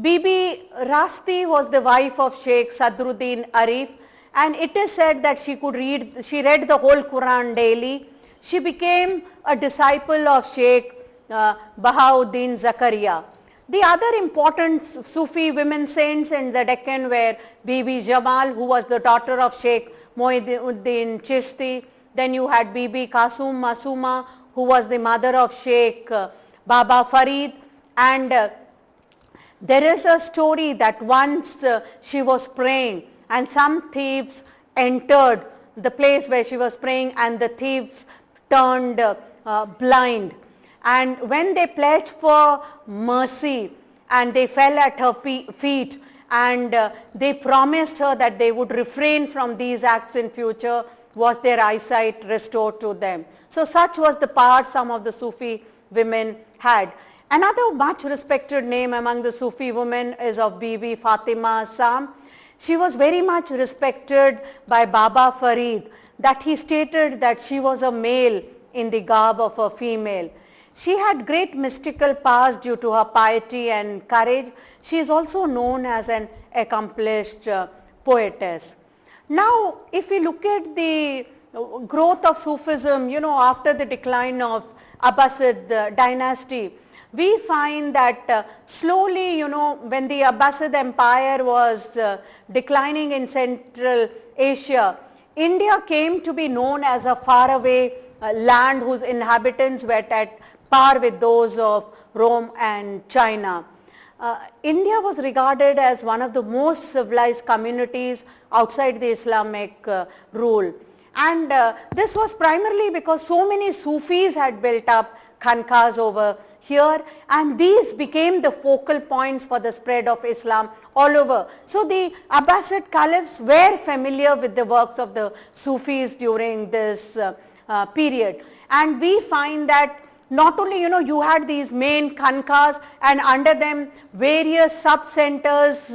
Bibi Rasti was the wife of Sheikh Sadruddin Arif, and it is said that she read the whole Quran daily. She became a disciple of Sheikh Bahauddin Zakaria. The other important Sufi women saints in the Deccan were Bibi Jamal, who was the daughter of Sheikh Mohiuddin Chishti. Then you had Bibi Kasum Masuma, who was the mother of Sheikh Baba Farid, and there is a story that once she was praying and some thieves entered the place where she was praying, and the thieves turned blind, and when they pledged for mercy and they fell at her feet, and they promised her that they would refrain from these acts in future, was their eyesight restored to them. So such was the power some of the Sufi women had. Another much respected name among the Sufi women is of Bibi Fatima Assam. She was very much respected by Baba Farid, that he stated that she was a male in the garb of a female. She had great mystical powers due to her piety and courage. She is also known as an accomplished poetess. Now, if we look at the growth of Sufism, after the decline of Abbasid dynasty, we find that slowly, when the Abbasid Empire was declining in Central Asia, India came to be known as a faraway land whose inhabitants were at par with those of Rome and China. India was regarded as one of the most civilized communities outside the Islamic rule. And this was primarily because so many Sufis had built up khanqahs over here, and these became the focal points for the spread of Islam all over. So the Abbasid caliphs were familiar with the works of the Sufis during this period, and we find that not only you had these main khanqahs, and under them various sub-centers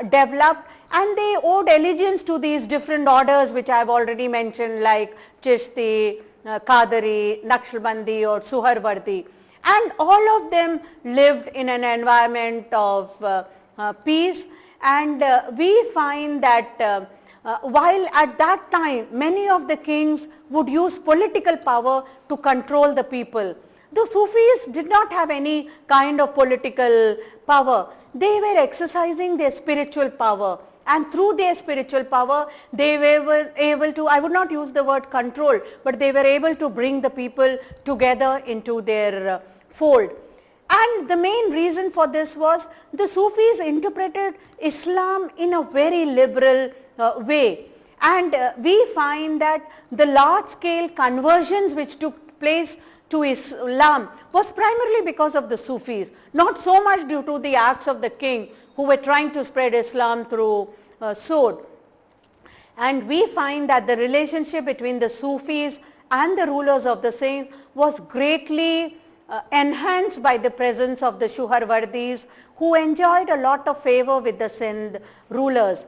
developed, and they owed allegiance to these different orders which I have already mentioned, like Chishti, Qadari, Naqshbandi or Suharwardi, and all of them lived in an environment of peace. And we find that while at that time many of the kings would use political power to control the people, The Sufis did not have any kind of political power. They were exercising their spiritual power, and through their spiritual power they were able to, I would not use the word control, but they were able to bring the people together into their fold. And the main reason for this was the Sufis interpreted Islam in a very liberal way. And we find that the large scale conversions which took place to Islam was primarily because of the Sufis, not so much due to the acts of the king who were trying to spread Islam through sword. And we find that the relationship between the Sufis and the rulers of the Sindh was greatly enhanced by the presence of the Suharwardis, who enjoyed a lot of favor with the Sindh rulers.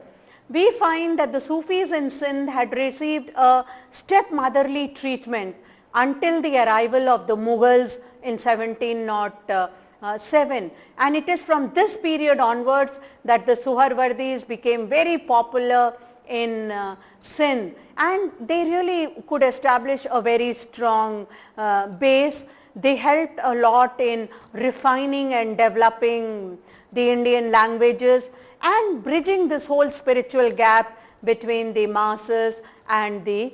We find that the Sufis in Sindh had received a stepmotherly treatment until the arrival of the Mughals in 1707, and it is from this period onwards that the Suharwardis became very popular in Sindh, and they really could establish a very strong base. They helped a lot in refining and developing the Indian languages and bridging this whole spiritual gap between the masses and the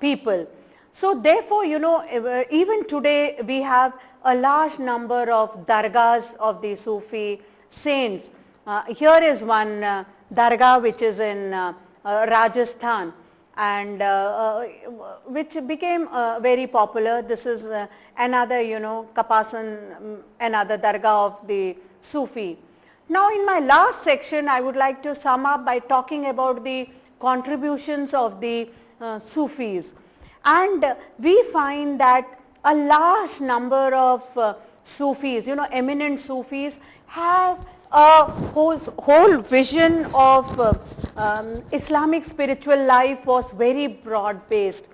people. So therefore, even today we have a large number of dargahs of the Sufi saints. Here is one dargah which is in Rajasthan, and which became very popular. This is another, Kapasan, another dargah of the Sufi. Now in my last section, I would like to sum up by talking about the contributions of the Sufis. And we find that a large number of Sufis, eminent Sufis, have a whole vision of Islamic spiritual life was very broad based.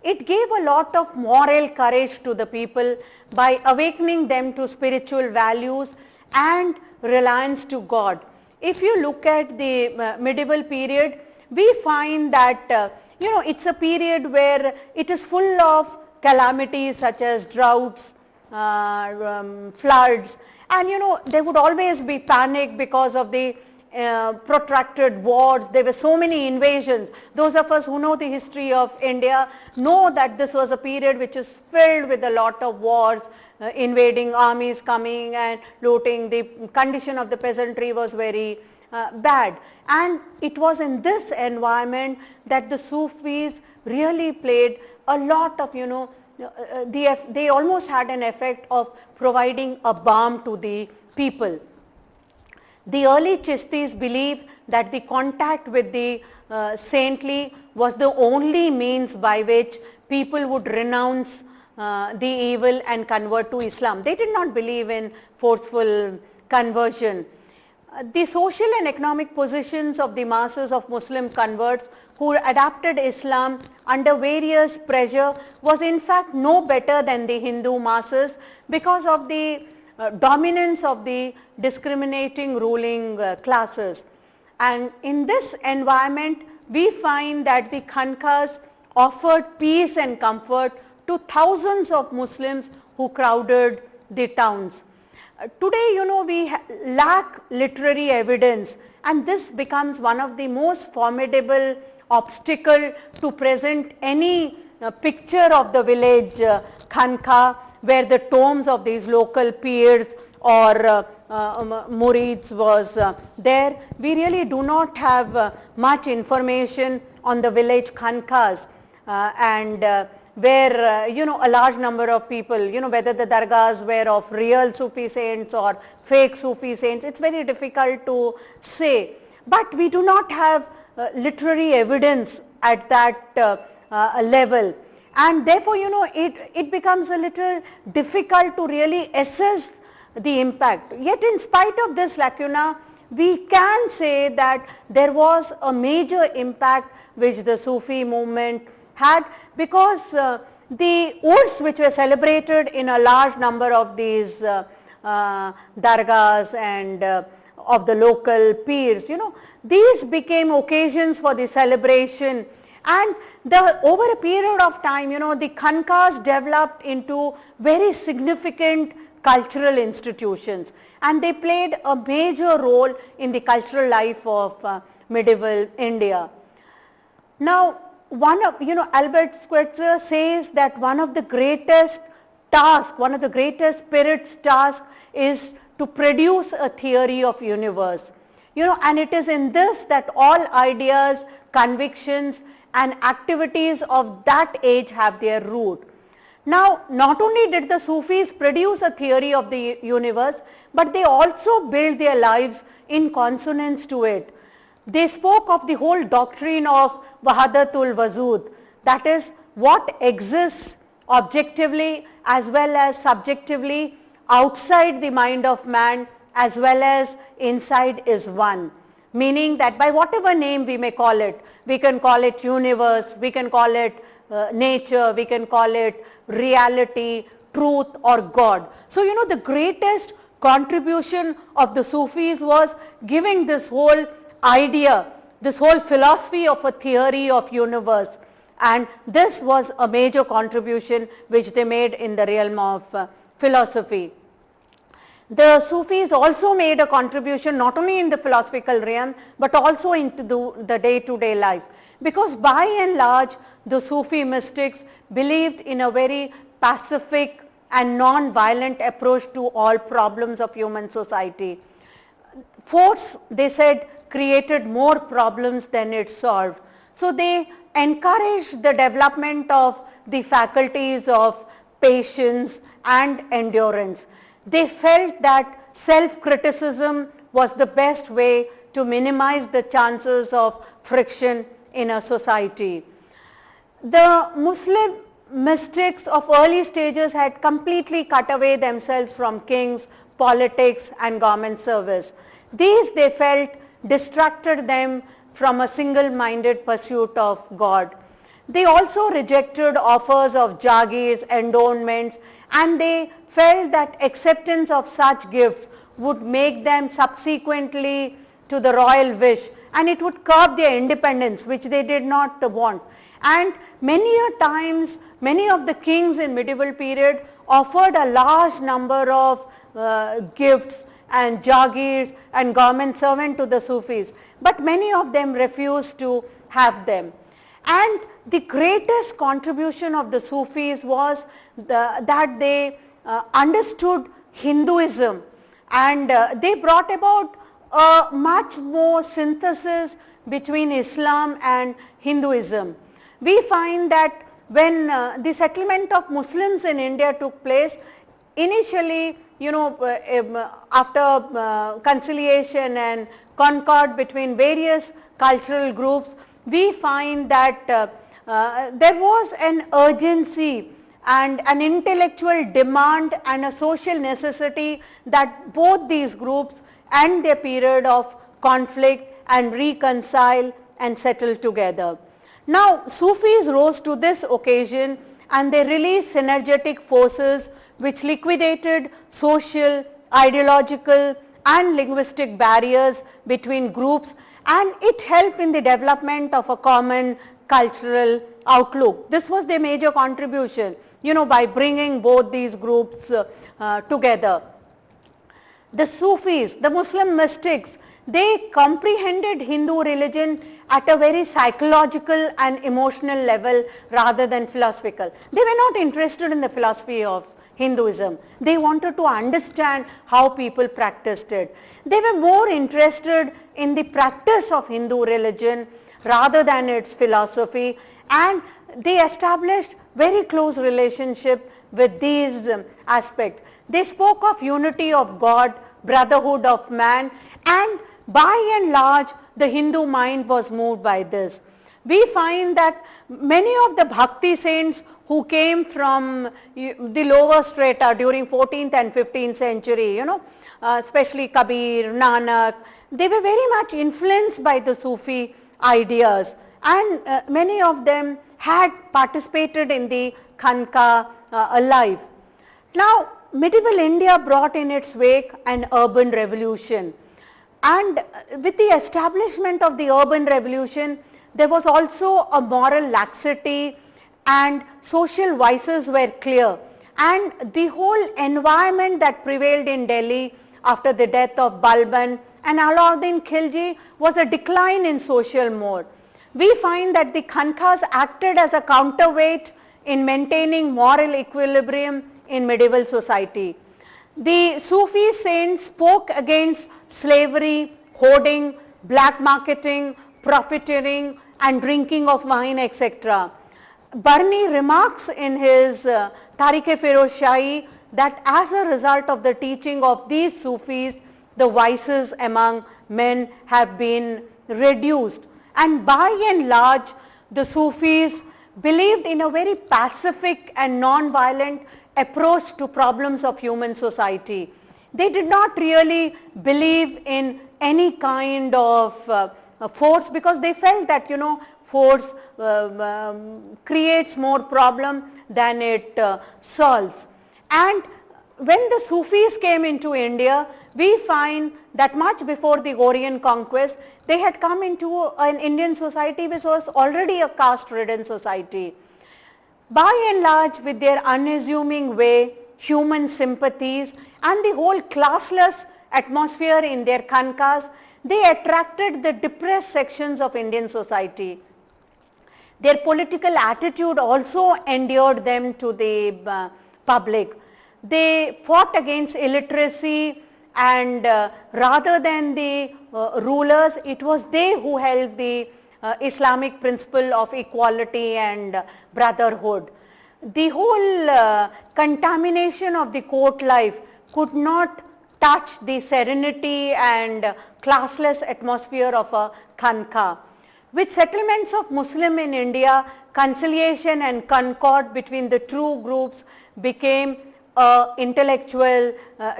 It gave a lot of moral courage to the people by awakening them to spiritual values and reliance to God. If you look at the medieval period, we find that it's a period where it is full of calamities such as droughts, floods, and there would always be panic because of the protracted wars. There were so many invasions. Those of us who know the history of India know that this was a period which is filled with a lot of wars, invading armies coming and looting. The condition of the peasantry was very bad, and it was in this environment that the Sufis really played a lot of, they almost had an effect of providing a balm to the people. The early Chistis believed that the contact with the saintly was the only means by which people would renounce the evil and convert to Islam. They did not believe in forceful conversion. The social and economic positions of the masses of Muslim converts who adapted Islam under various pressure was in fact no better than the Hindu masses because of the dominance of the discriminating ruling classes. And in this environment, we find that the Khanqahs offered peace and comfort to thousands of Muslims who crowded the towns. Today, we lack literary evidence, and this becomes one of the most formidable obstacle to present any picture of the village Khanqah, where the tombs of these local peers or murids was there. We really do not have much information on the village Khanqahs, and where a large number of people, whether the dargahs were of real Sufi saints or fake Sufi saints, it's very difficult to say. But we do not have literary evidence at that level, and therefore it becomes a little difficult to really assess the impact. Yet in spite of this lacuna, we can say that there was a major impact which the Sufi movement had, because the Urs which were celebrated in a large number of these dargahs and of the local peers, these became occasions for the celebration, And over a period of time, you know, the Khankas developed into very significant cultural institutions, and they played a major role in the cultural life of medieval India. Now, Albert Schweitzer says that one of the greatest spirit's task is to produce a theory of universe. And it is in this that all ideas, convictions and activities of that age have their root. Now, not only did the Sufis produce a theory of the universe, but they also built their lives in consonance to it. They spoke of the whole doctrine of Wahdatul Wujud, that is, what exists objectively as well as subjectively outside the mind of man as well as inside is one. Meaning that by whatever name we may call it, we can call it universe, we can call it nature, we can call it reality, truth or God. So, the greatest contribution of the Sufis was giving this whole idea, this whole philosophy of a theory of universe, and this was a major contribution which they made in the realm of philosophy. The Sufis also made a contribution not only in the philosophical realm but also into the day-to-day life, because by and large the Sufi mystics believed in a very pacific and non-violent approach to all problems of human society. Force, they said, created more problems than it solved. So they encouraged the development of the faculties of patience and endurance. They felt that self-criticism was the best way to minimize the chances of friction in a society. The Muslim mystics of early stages had completely cut away themselves from kings, politics and government service. These, they felt, distracted them from a single-minded pursuit of God. They also rejected offers of jagirs, endowments, and they felt that acceptance of such gifts would make them subsequently to the royal wish, and it would curb their independence, which they did not want. And many a times, many of the kings in medieval period offered a large number of gifts and jagirs and government servant to the Sufis, but many of them refused to have them. And the greatest contribution of the Sufis was that they understood Hinduism, and they brought about a much more synthesis between Islam and Hinduism. We find that when the settlement of Muslims in India took place, initially, after conciliation and concord between various cultural groups, we find that there was an urgency and an intellectual demand and a social necessity that both these groups end their period of conflict and reconcile and settle together. Now, Sufis rose to this occasion and they released synergetic forces which liquidated social, ideological and linguistic barriers between groups, and it helped in the development of a common cultural outlook. This was their major contribution, by bringing both these groups together. The Sufis, the Muslim mystics, they comprehended Hindu religion at a very psychological and emotional level rather than philosophical. They were not interested in the philosophy of Hinduism. They wanted to understand how people practiced it. They were more interested in the practice of Hindu religion rather than its philosophy, and they established very close relationship with these aspects. They spoke of unity of God, brotherhood of man, and by and large the Hindu mind was moved by this. We find that many of the Bhakti saints who came from the lower strata during 14th and 15th century, especially Kabir, Nanak, they were very much influenced by the Sufi ideas, and many of them had participated in the Khanka life. Now, medieval India brought in its wake an urban revolution, and with the establishment of the urban revolution, there was also a moral laxity and social vices were clear. And the whole environment that prevailed in Delhi after the death of Balban and Alauddin Khilji was a decline in social mode. We find that the Khanqahs acted as a counterweight in maintaining moral equilibrium in medieval society. The Sufi saints spoke against slavery, hoarding, black marketing, profiteering and drinking of wine, etc. Barni remarks in his Tarikh-e-Feroz Shahi that as a result of the teaching of these Sufis, the vices among men have been reduced. And by and large, the Sufis believed in a very pacific and non-violent approach to problems of human society. They did not really believe in any kind of force, because they felt that, you know, force creates more problem than it solves. And when the Sufis came into India, we find that much before the Oriental conquest, they had come into an Indian society which was already a caste-ridden society. By and large, with their unassuming way, human sympathies and the whole classless atmosphere in their Khanqahs, they attracted the depressed sections of Indian society. Their political attitude also endeared them to the public. They fought against illiteracy, and rather than the rulers, it was they who held the Islamic principle of equality and brotherhood. The whole contamination of the court life could not touch the serenity and classless atmosphere of a Khanqah. With settlements of Muslim in India, conciliation and concord between the two groups became an intellectual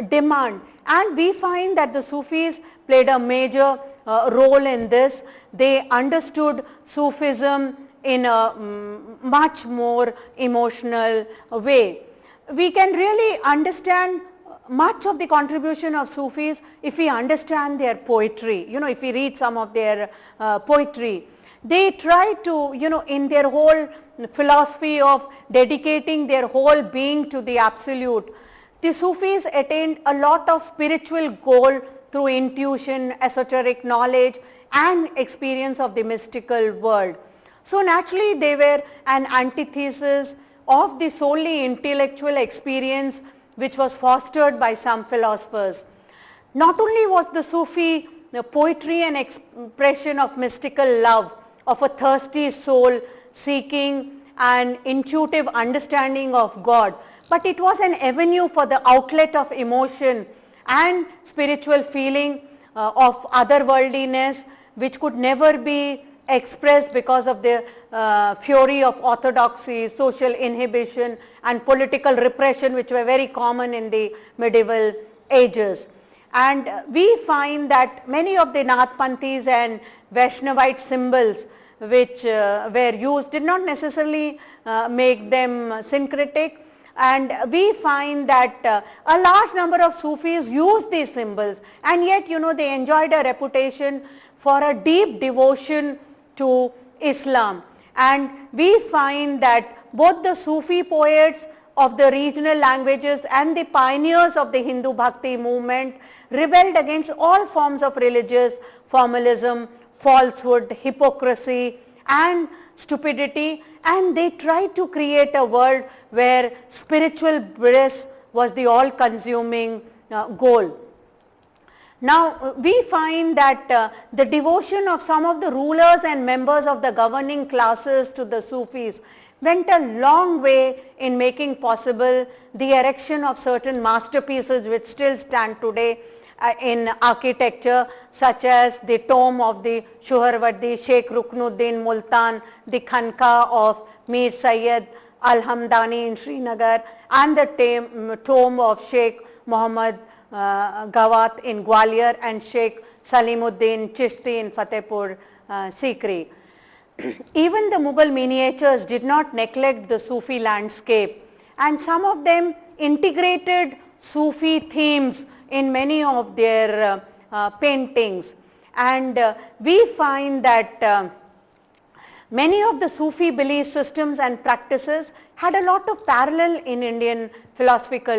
demand, and we find that the Sufis played a major role in this. They understood Sufism in a much more emotional way. We can really understand much of the contribution of Sufis if we understand their poetry. You know, if we read some of their poetry, they try to, you know, in their whole philosophy of dedicating their whole being to the absolute, the Sufis attained a lot of spiritual goal through intuition, esoteric knowledge and experience of the mystical world. So naturally they were an antithesis of the solely intellectual experience which was fostered by some philosophers. Not only was the Sufi poetry an expression of mystical love, of a thirsty soul seeking an intuitive understanding of God, but it was an avenue for the outlet of emotion and spiritual feeling of otherworldliness, which could never be expressed because of the fury of orthodoxy, social inhibition and political repression, which were very common in the medieval ages. And we find that many of the Nathpanthis and Vaishnavite symbols which were used did not necessarily make them syncretic, and we find that a large number of Sufis used these symbols, and yet, you know, they enjoyed a reputation for a deep devotion to Islam. And we find that both the Sufi poets of the regional languages and the pioneers of the Hindu Bhakti movement rebelled against all forms of religious formalism, falsehood, hypocrisy and stupidity, and they tried to create a world where spiritual bliss was the all-consuming goal. Now we find that the devotion of some of the rulers and members of the governing classes to the Sufis went a long way in making possible the erection of certain masterpieces which still stand today in architecture, such as the tomb of the Suhrawardi Sheikh Ruknuddin Multan, the Khanqah of Mir Sayyid Al-Hamdani in Srinagar, and the tomb of Sheikh Muhammad Gawat in Gwalior and Sheikh Salimuddin Chishti in Fatehpur Sikri. Even the Mughal miniatures did not neglect the Sufi landscape, and some of them integrated Sufi themes in many of their paintings. And we find that Many of the Sufi belief systems and practices had a lot of parallel in Indian philosophical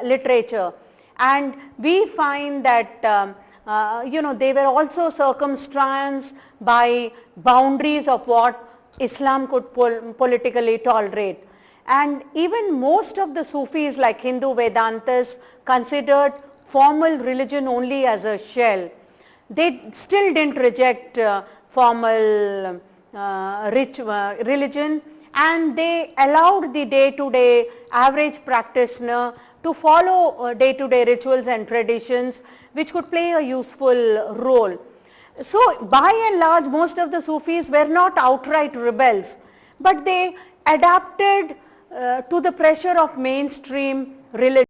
literature, and we find that they were also circumstanced by boundaries of what Islam could politically tolerate. And even most of the Sufis, like Hindu Vedantas, considered formal religion only as a shell. They still didn't reject formal religion, and they allowed the day-to-day average practitioner to follow day-to-day rituals and traditions which could play a useful role. So by and large, most of the Sufis were not outright rebels, but they adapted to the pressure of mainstream religion.